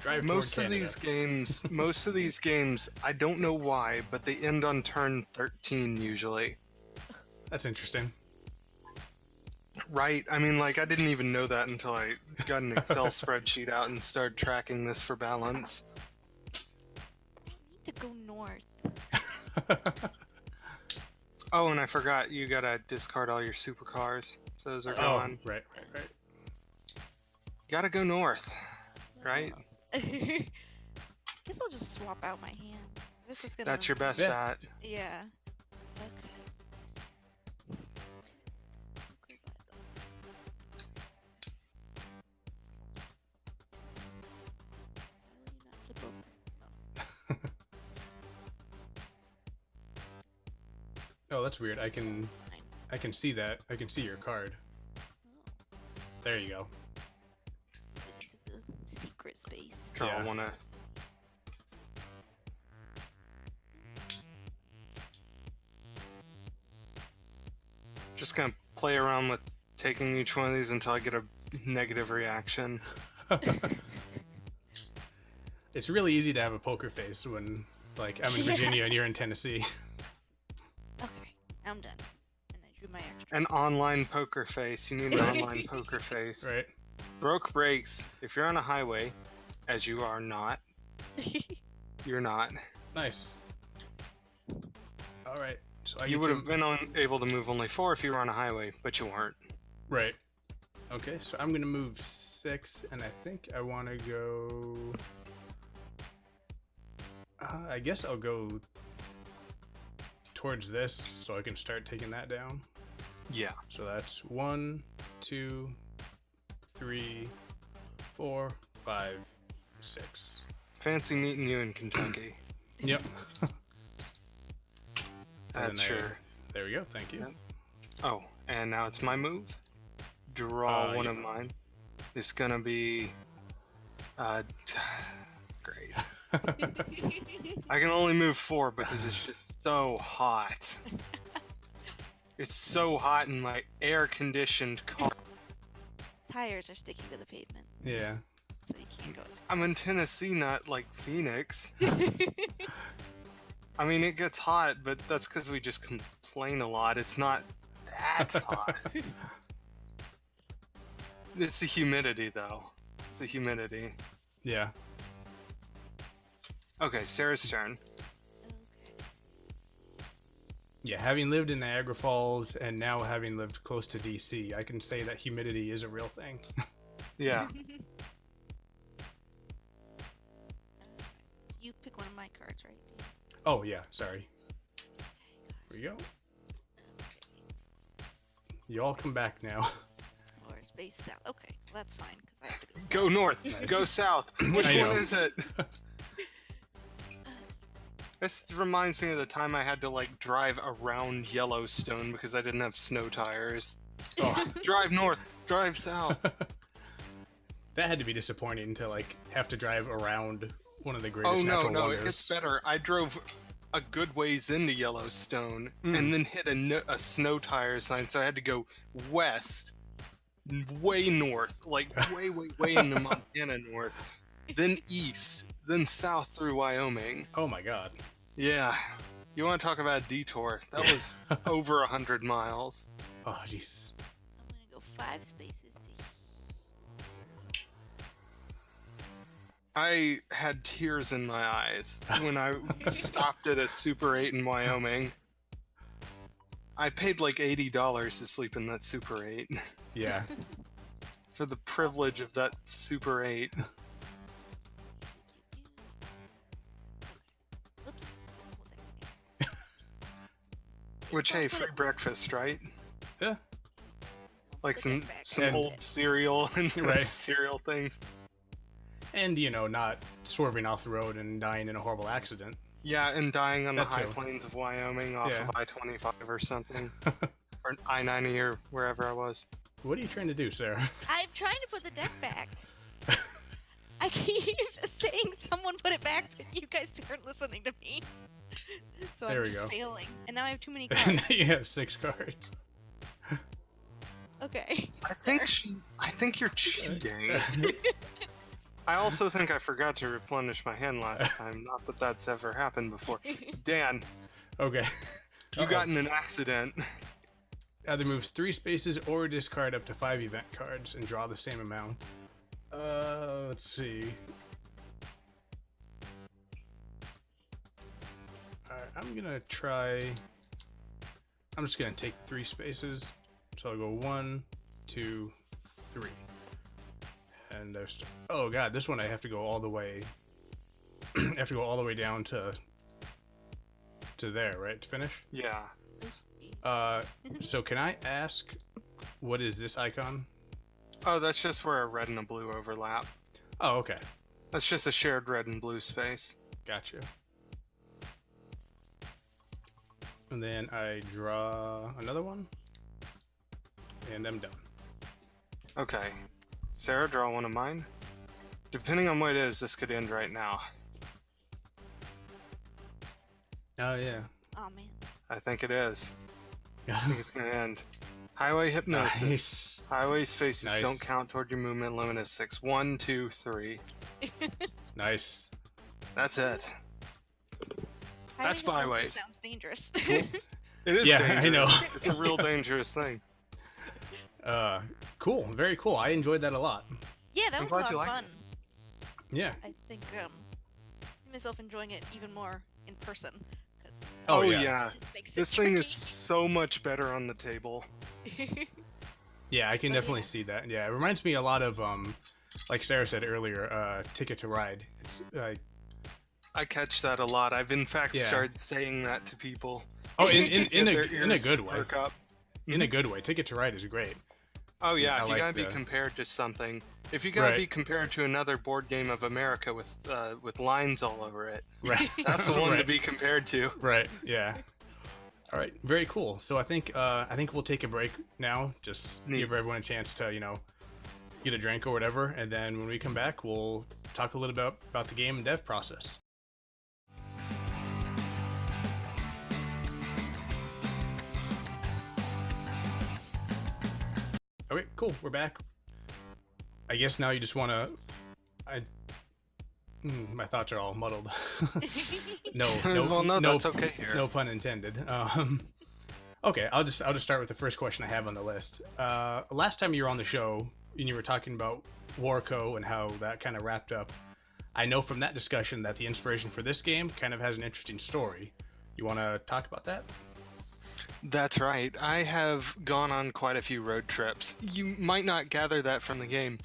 Drive
Most
toward
of these
Canada.
games, I don't know why, but they end on turn 13 usually.
That's interesting.
Right? I mean, like, I didn't even know that until I got an Excel spreadsheet out and started tracking this for balance.
We need to go north.
Oh, and I forgot, you gotta discard all your supercars. So those are gone.
Right.
Gotta go north, right?
Guess I'll just swap out my hand. It's just gonna.
That's your best
Yeah.
bet.
Yeah. Okay.
Oh, that's weird. I can
That's fine.
see that. I can see your card.
Oh,
There you go.
into the secret space.
Draw
Yeah.
one of. Just gonna play around with taking each one of these until I get a negative reaction.
It's really easy to have a poker face when, like, I'm in
Yeah.
Virginia and you're in Tennessee.
Okay, I'm done. And I drew my extra.
An online poker face. You need an online poker face.
Right.
Broke breaks. If you're on a highway, as you are not, you're not.
Nice. All right. So I
You
get
would
to-
have been able to move only 4 if you were on a highway, but you weren't.
Right. Okay, so I'm gonna move 6, and I think I want to go. I guess I'll go towards this, so I can start taking that down.
Yeah.
So that's 1, 2, 3, 4, 5, 6.
Fancy meeting you in Kentucky.
Yep.
That's sure.
There we go. Thank you.
Yep. Oh, and now it's my move. Draw one
yeah.
of mine. It's gonna be great. I can only move 4 because it's just so hot. It's so hot in my air-conditioned car.
Tires are sticking to the pavement,
Yeah.
so you can't go as
I'm in Tennessee, not like Phoenix.
far.
I mean, it gets hot, but that's because we just complain a lot. It's not that hot. It's the humidity, though. It's the humidity.
Yeah.
Okay, Sarah's turn.
Okay.
Yeah, having lived in Niagara Falls and now having lived close to DC, I can say that humidity is a real thing.
Yeah.
You pick one of my cards, right? Dan?
Oh, yeah, sorry. Here we go. You all come back now.
Or space south. Okay, well, that's fine because I have to go. South.
Go north.
Nice.
Go south. Which
I
one
know.
is it? This reminds me of the time I had to like drive around Yellowstone because I didn't have snow tires.
Oh.
Drive north. Drive south.
That had to be disappointing to like have to drive around one of the greatest
Oh no,
natural
no,
wonders.
it gets better. I drove a good ways into Yellowstone and then hit a snow tire sign, so I had to go west, way north, like way into Montana north, then east, then south through Wyoming.
Oh my god.
Yeah, you want to talk about a detour? That was over 100 miles.
Oh jeez.
I'm gonna go 5 spaces to.
I had tears in my eyes when I stopped at a Super 8 in Wyoming. I paid like $80 to sleep in that Super 8
Yeah.
for the privilege of that Super 8.
Oops.
Which, hey, free breakfast, right?
Yeah.
Like
Put that
some
back.
some
And-
old cereal and
Right.
cereal things.
And, you know, not swerving off the road and dying in a horrible accident.
Yeah, and dying on the
That
high
too.
plains of Wyoming off
Yeah.
of I-25 or something. Or I-90 or wherever I was.
What are you trying to do, Sarah?
I'm trying to put the deck back. I keep saying someone put it back, but you guys aren't listening to me. So
There
I'm
we
just
go.
failing. And now I have too many
And
cards.
you have 6 cards.
Okay.
I think you're cheating. I also think I forgot to replenish my hand last time. Not that that's ever happened before. Dan,
Okay.
you got in an accident.
Either moves 3 spaces or discard up to 5 event cards and draw the same amount. Let's see. Alright, I'm gonna try. I'm just gonna take 3 spaces. So I'll go 1, 2, 3. And there's. Oh god, this one I have to go all the way. I have to go all the way down to there, right? To finish?
Yeah.
So can I ask, what is this icon?
Oh, that's just where a red and a blue overlap.
Oh, okay.
That's just a shared red and blue space.
Gotcha. And then I draw another one. And I'm done.
Okay. Sarah, draw one of mine. Depending on what it is, this could end right now.
Oh, yeah.
Oh man.
I think it is. I think it's gonna end. Highway hypnosis.
Nice.
Highway spaces
Nice.
don't count toward your movement limit is 6. 1, 2, 3.
Nice.
That's it. That's
Highway hypnosis
byways.
Sounds dangerous.
It is
Yeah,
dangerous.
I know.
It's a real dangerous thing.
Cool. Very cool. I enjoyed that a lot.
Yeah, that
I'm
was a
glad
lot
you
of
liked
fun.
Yeah.
I think I see myself enjoying it even more in person. 'Cause
Oh,
Oh,
yeah.
yeah.
it makes it
This thing is
tricky.
so much better on the table.
Yeah, I can
But
definitely
yeah.
see that. Yeah, it reminds me a lot of, like Sarah said earlier, Ticket to Ride. It's
I catch that a lot. I've in fact
Yeah.
started saying that to people.
oh,
Get
in
their
a
ears
good
to
way.
perk up.
In a good way. Ticket to Ride is great.
Oh yeah,
I
if you
like
gotta be
the-
compared to something, if you gotta
Right.
be compared to another board game of America with lines all over it,
Right.
that's the one to
Right.
be compared to.
Right. Yeah. All right. Very cool. So I think we'll take a break now. Just
Neat.
give everyone a chance to get a drink or whatever, and then when we come back, we'll talk a little bit about the game and dev process. Okay. Cool. We're back. I guess now you just want to. My thoughts are all muddled. No,
Well, no,
no,
that's okay here.
no pun intended. Okay, I'll just start with the first question I have on the list. Last time you were on the show, you were talking about Warco and how that kind of wrapped up. I know from that discussion that the inspiration for this game kind of has an interesting story. You want to talk about that?
That's right. I have gone on quite a few road trips. You might not gather that from the game,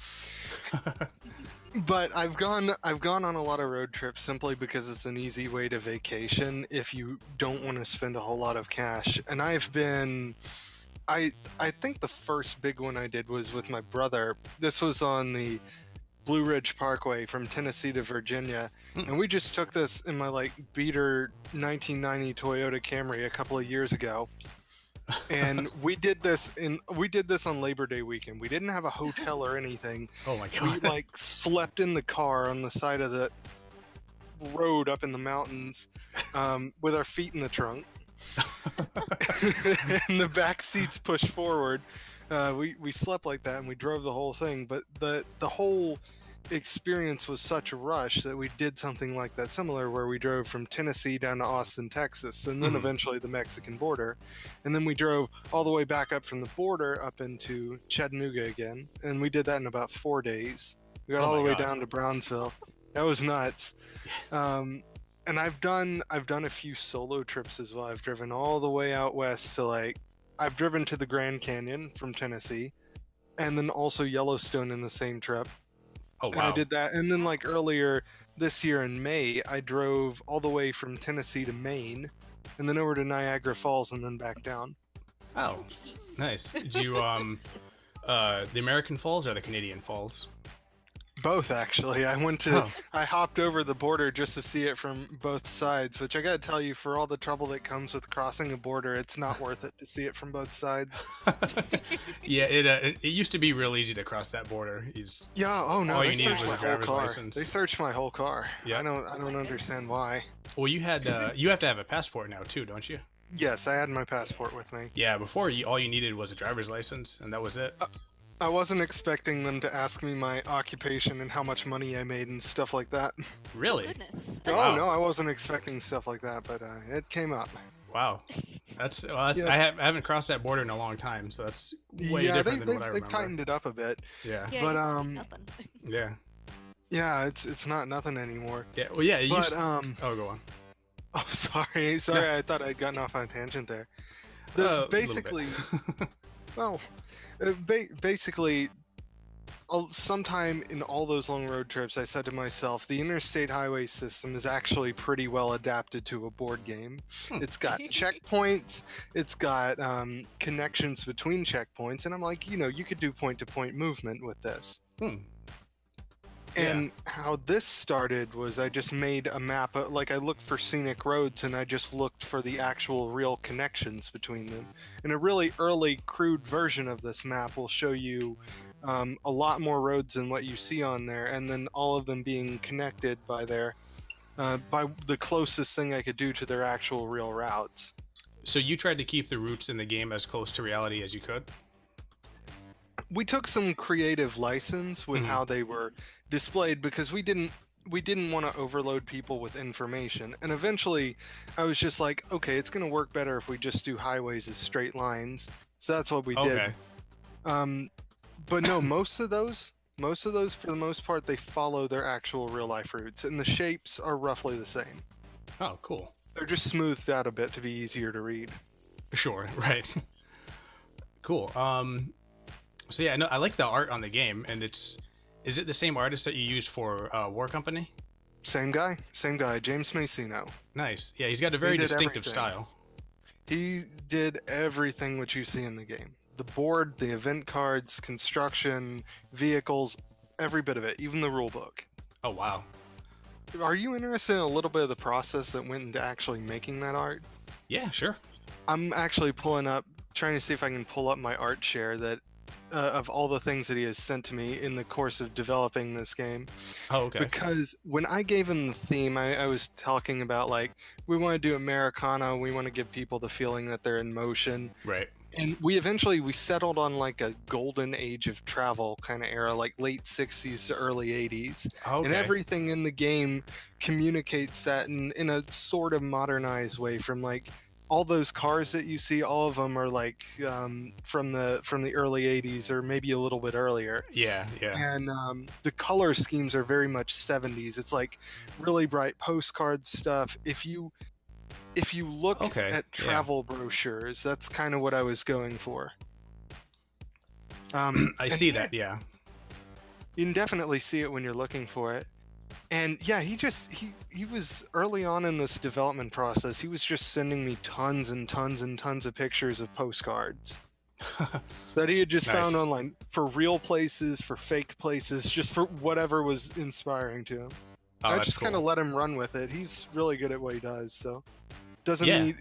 but I've gone on a lot of road trips simply because it's an easy way to vacation if you don't want to spend a whole lot of cash. And I think the first big one I did was with my brother. This was on the Blue Ridge Parkway from Tennessee to Virginia, and we just took this in my like beater 1990 Toyota Camry a couple of years ago. And we did this on Labor Day weekend. We didn't have a hotel or anything.
Oh my god.
We like slept in the car on the side of the road up in the mountains, with our feet in the trunk. And the back seats pushed forward. We slept like that and we drove the whole thing, but the whole experience was such a rush that we did something like that similar, where we drove from Tennessee down to Austin, Texas, and then eventually the Mexican border, and then we drove all the way back up from the border up into Chattanooga again, and we did that in about 4 days. We got all the way down to Brownsville. That was nuts. And I've done a few solo trips as well. I've driven all the way out west to I've driven to the Grand Canyon from Tennessee, and then also Yellowstone in the same trip.
Oh wow.
And I did that, and then earlier this year in May, I drove all the way from Tennessee to Maine, and then over to Niagara Falls, and then back down.
Oh, nice. Did you the American Falls or the Canadian Falls?
Both, actually. I hopped over the border just to see it from both sides, which I gotta tell you, for all the trouble that comes with crossing a border, it's not worth it to see it from both sides.
Yeah, it used to be real easy to cross that border.
Oh no, they searched my whole car.
License.
They searched my whole car.
Yeah.
I don't understand why.
Well, you have to have a passport now too, don't you?
Yes, I had my passport with me.
Yeah, before all you needed was a driver's license, and that was it.
I wasn't expecting them to ask me my occupation and how much money I made and stuff like that.
Really?
Goodness.
Oh no, I wasn't expecting stuff like that, but it came up.
Wow. I haven't crossed that border in a long time, so that's way different than what I remember.
They've tightened it up a bit.
Yeah.
Yeah,
but
it used to be nothing.
Yeah.
Yeah, it's not nothing anymore.
Yeah. Well, yeah.
Oh,
go on.
Oh, sorry. I thought I'd gotten off on a tangent there. Basically, well, basically, sometime in all those long road trips, I said to myself, the interstate highway system is actually pretty well adapted to a board game. It's got checkpoints, it's got connections between checkpoints, and I'm like, you could do point-to-point movement with this. And how this started was I just made a map. I looked for scenic roads, and I just looked for the actual real connections between them. And a really early, crude version of this map will show you a lot more roads than what you see on there, and then all of them being connected by the closest thing I could do to their actual real routes.
So you tried to keep the routes in the game as close to reality as you could?
We took some creative license with how they were displayed, because we didn't want to overload people with information. And eventually I was just like, okay, it's going to work better if we just do highways as straight lines. So that's what we did. But no, most of those for the most part, they follow their actual real life routes, and the shapes are roughly the same.
Oh, cool.
They're just smoothed out a bit to be easier to read.
Sure, right. Cool. So yeah, no, I like the art on the game, and is it the same artist that you used for War Company?
Same guy, James Macino.
Nice. Yeah, he's got a very distinctive style.
He did everything what you see in the game. The board, the event cards, construction, vehicles, every bit of it, even the rule book.
Oh, wow.
Are you interested in a little bit of the process that went into actually making that art?
Yeah, sure.
I'm actually trying to see if I can pull up my art share that of all the things that he has sent to me in the course of developing this game.
Oh, okay.
Because when I gave him the theme, I was talking about we want to do Americana, we want to give people the feeling that they're in motion.
Right.
And we settled on a golden age of travel kind of era, late 60s to early 80s.
Okay.
And everything in the game communicates that in a sort of modernized way, from all those cars that you see, all of them are like from the early 80s or maybe a little bit earlier.
Yeah, yeah.
And the color schemes are very much 70s. It's like really bright postcard stuff. If you look
Okay,
at
yeah.
travel brochures, that's kind of what I was going for.
I
and
see
yeah,
that, yeah.
you can definitely see it when you're looking for it. And yeah, he was early on in this development process. He was just sending me tons and tons and tons of pictures of postcards that he had just found
Nice.
online for real places, for fake places, just for whatever was inspiring to him.
Oh,
I
that's
just kind of
cool.
let him run with it. He's really good at what he does, so doesn't
Yeah.
need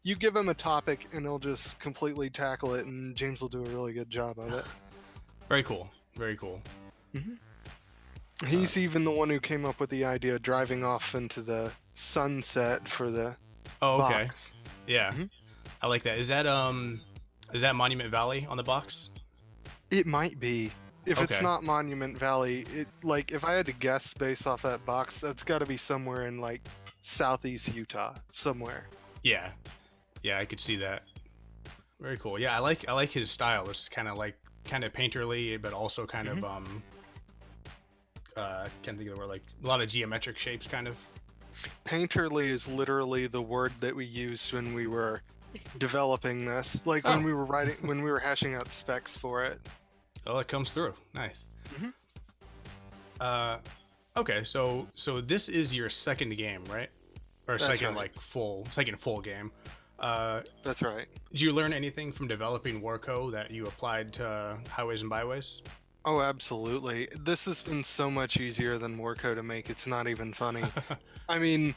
you give him a topic and he'll just completely tackle it, and James will do a really good job of it.
Very cool. Very cool.
He's even the one who came up with the idea of driving off into the sunset for the
Oh, okay.
box.
Yeah.
Mhm.
I like that. Is that Monument Valley on the box?
It might be. If it's
Okay.
not Monument Valley, if I had to guess based off that box, that's got to be somewhere in like southeast Utah, somewhere.
Yeah. Yeah, I could see that. Very cool. Yeah, I like his style. It's kind of painterly, but also kind of can't think of the word, like a lot of geometric shapes kind of.
Painterly is literally the word that we used when we were developing this, like when we were hashing out specs for it.
Oh, it comes through. Nice.
Mhm.
Okay, so this is your second game, right? Or
That's
second
right.
second full game.
That's right.
Did you learn anything from developing Warco that you applied to Highways and Byways?
Oh, absolutely. This has been so much easier than Warco to make. It's not even funny. I mean,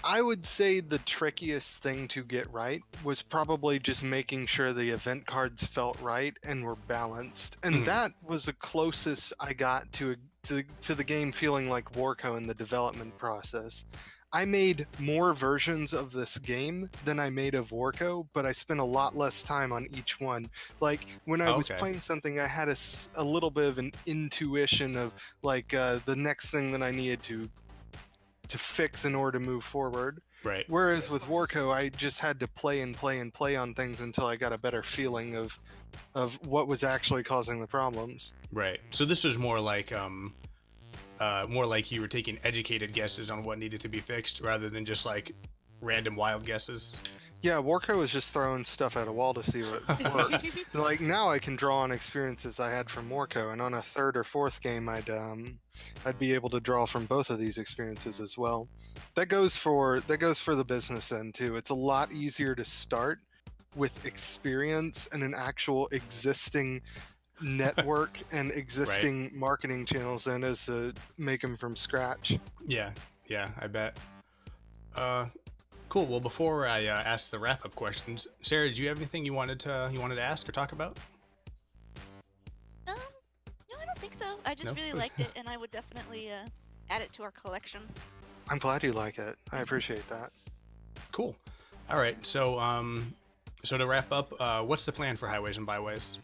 I would say the trickiest thing to get right was probably just making sure the event cards felt right and were balanced. And
Mhm.
that was the closest I got to the game feeling like Warco in the development process. I made more versions of this game than I made of Warco, but I spent a lot less time on each one. Like when I was
Okay.
playing something, I had a little bit of an intuition of like the next thing that I needed to fix in order to move forward.
Right.
Whereas with Warco, I just had to play and play and play on things until I got a better feeling of what was actually causing the problems.
Right. So this was more like you were taking educated guesses on what needed to be fixed rather than just like random wild guesses.
Yeah, Warco was just throwing stuff at a wall to see what worked. Like now I can draw on experiences I had from Warco, and on a third or fourth game I'd be able to draw from both of these experiences as well. That goes for the business end too. It's a lot easier to start with experience and an actual existing network and existing marketing channels than as to make them from scratch.
Yeah. Yeah, I bet. Cool. Well, before I ask the wrap-up questions, Sarah, did you have anything you wanted to ask or talk about?
No, I don't think so. I just
No?
really liked it, and I would definitely add it to our collection.
I'm glad you like it. I appreciate that.
Cool. All right. So to wrap up, what's the plan for Highways and Byways?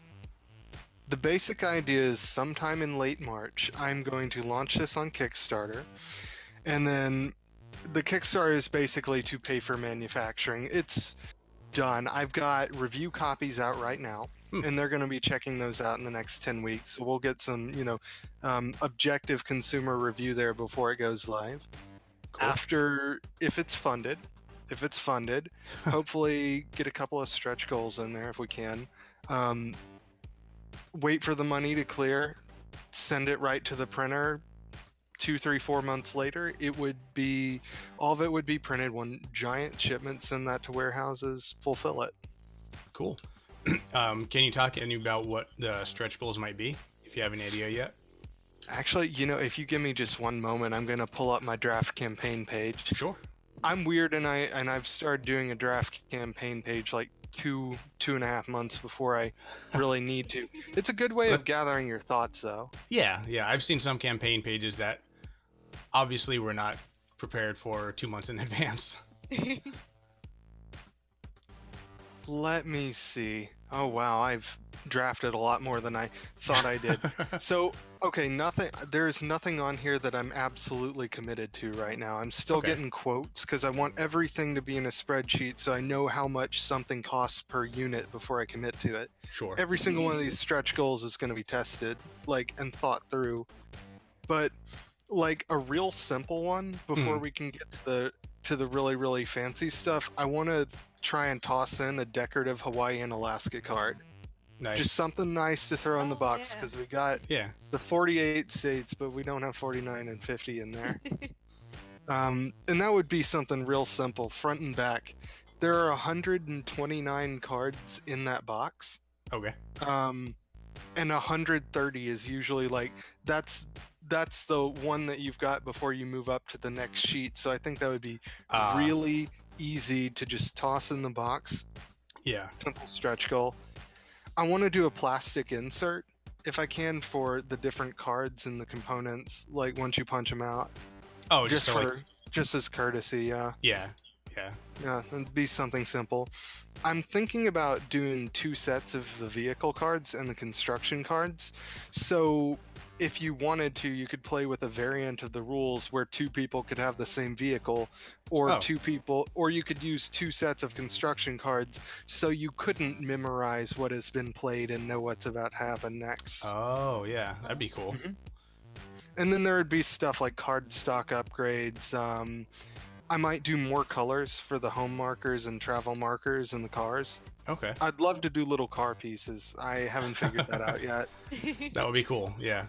The basic idea is sometime in late March, I'm going to launch this on Kickstarter. And then the Kickstarter is basically to pay for manufacturing. It's done. I've got review copies out right now, and they're going to be checking those out in the next 10 weeks. So we'll get some, objective consumer review there before it goes live.
Cool.
After, if it's funded, hopefully get a couple of stretch goals in there if we can. Wait for the money to clear, send it right to the printer. 2, 3, 4 months later, all of it would be printed, one giant shipment, send that to warehouses, fulfill it.
Cool. Can you talk any about what the stretch goals might be, if you have any idea yet?
Actually, if you give me just one moment, I'm going to pull up my draft campaign page.
Sure.
I'm weird, and I've started doing a draft campaign page like 2.5 months before I really need to. It's a good way of gathering your thoughts, though.
Yeah. I've seen some campaign pages that obviously we're not prepared for 2 months in advance.
Let me see. Oh wow, I've drafted a lot more than I thought I did. So, okay, there's nothing on here that I'm absolutely committed to right now. I'm still
Okay.
getting quotes because I want everything to be in a spreadsheet so I know how much something costs per unit before I commit to it.
Sure.
Every single one of these stretch goals is going to be tested, like, and thought through. But like a real simple one before we can get to the really really fancy stuff, I want to try and toss in a decorative Hawaii and Alaska card.
Nice.
Just something nice to throw in the
Oh,
box
yeah.
because we got
Yeah.
the 48 states, but we don't have 49 and 50 in there. And that would be something real simple, front and back. There are 129 cards in that box.
Okay.
And 130 is usually like that's the one that you've got before you move up to the next sheet. So I think that would be really easy to just toss in the box.
Yeah.
Simple stretch goal. I want to do a plastic insert if I can for the different cards and the components, like once you punch them out.
Oh,
Just
so,
for
like,
just as courtesy, yeah.
yeah. Yeah.
Yeah, it'd be something simple. I'm thinking about doing 2 sets of the vehicle cards and the construction cards. So if you wanted to, you could play with a variant of the rules where 2 people could have the same vehicle, or
Oh.
2 people, or you could use 2 sets of construction cards so you couldn't memorize what has been played and know what's about to happen next.
Oh, yeah. That'd be cool.
And then there would be stuff like card stock upgrades. I might do more colors for the home markers and travel markers in the cars.
Okay.
I'd love to do little car pieces. I haven't figured that out yet.
That would be cool. Yeah.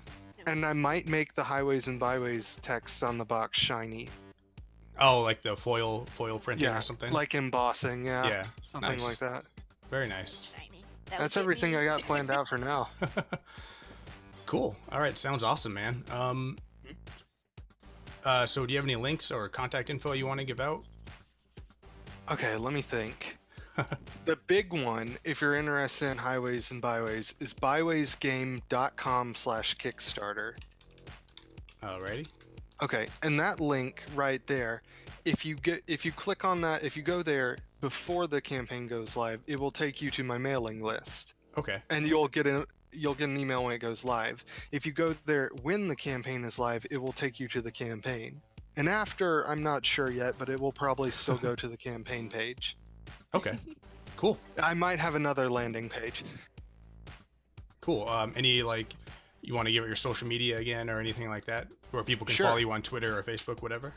And I might make the Highways and Byways text on the box shiny.
Oh, like the foil printing
Yeah,
or something?
like embossing, yeah.
Yeah.
Something
Nice.
like that.
Very nice.
Shiny. That would
That's
get
everything
me.
I got planned out for now.
Cool. All right. Sounds awesome, man. So do you have any links or contact info you want to give out?
Okay, let me think. The big one, if you're interested in Highways and Byways, is bywaysgame.com/Kickstarter.
Alrighty.
Okay, and that link right there, if you click on that, if you go there before the campaign goes live, it will take you to my mailing list,
Okay.
and you'll get an email when it goes live. If you go there when the campaign is live, it will take you to the campaign. And after, I'm not sure yet, but it will probably still go to the campaign page.
Okay. Cool.
I might have another landing page.
Cool. Any like you want to give it your social media again or anything like that, where people can
Sure.
follow you on Twitter or Facebook, whatever?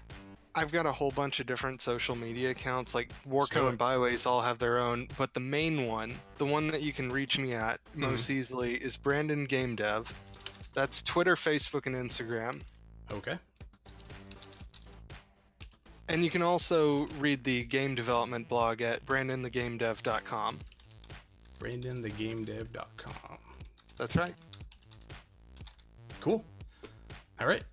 I've got a whole bunch of different social media accounts, like
do
Warco
it.
and Byways all have their own, but the main one, the one that you can reach me at most easily, is Brandon Game Dev. That's Twitter, Facebook, and Instagram.
Okay.
And you can also read the game development blog at brandonthegamedev.com.
BrandonTheGameDev.com.
That's right.
Cool. All right.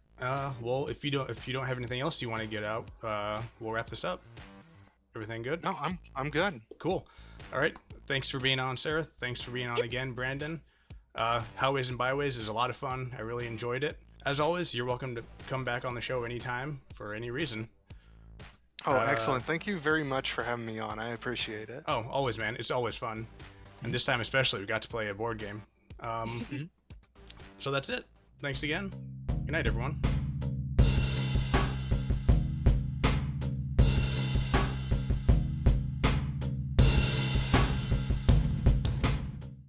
Well, if you don't have anything else you want to get out, we'll wrap this up. Everything good?
No, I'm good.
Cool. All right. Thanks for being on, Sarah. Thanks for being on again, Brandon. Highways and Byways is a lot of fun. I really enjoyed it. As always, you're welcome to come back on the show anytime for any reason.
Oh, excellent. Thank you very much for having me on. I appreciate it.
Oh, always, man. It's always fun. And this time especially, we got to play a board game. So that's it. Thanks again. Good night, everyone.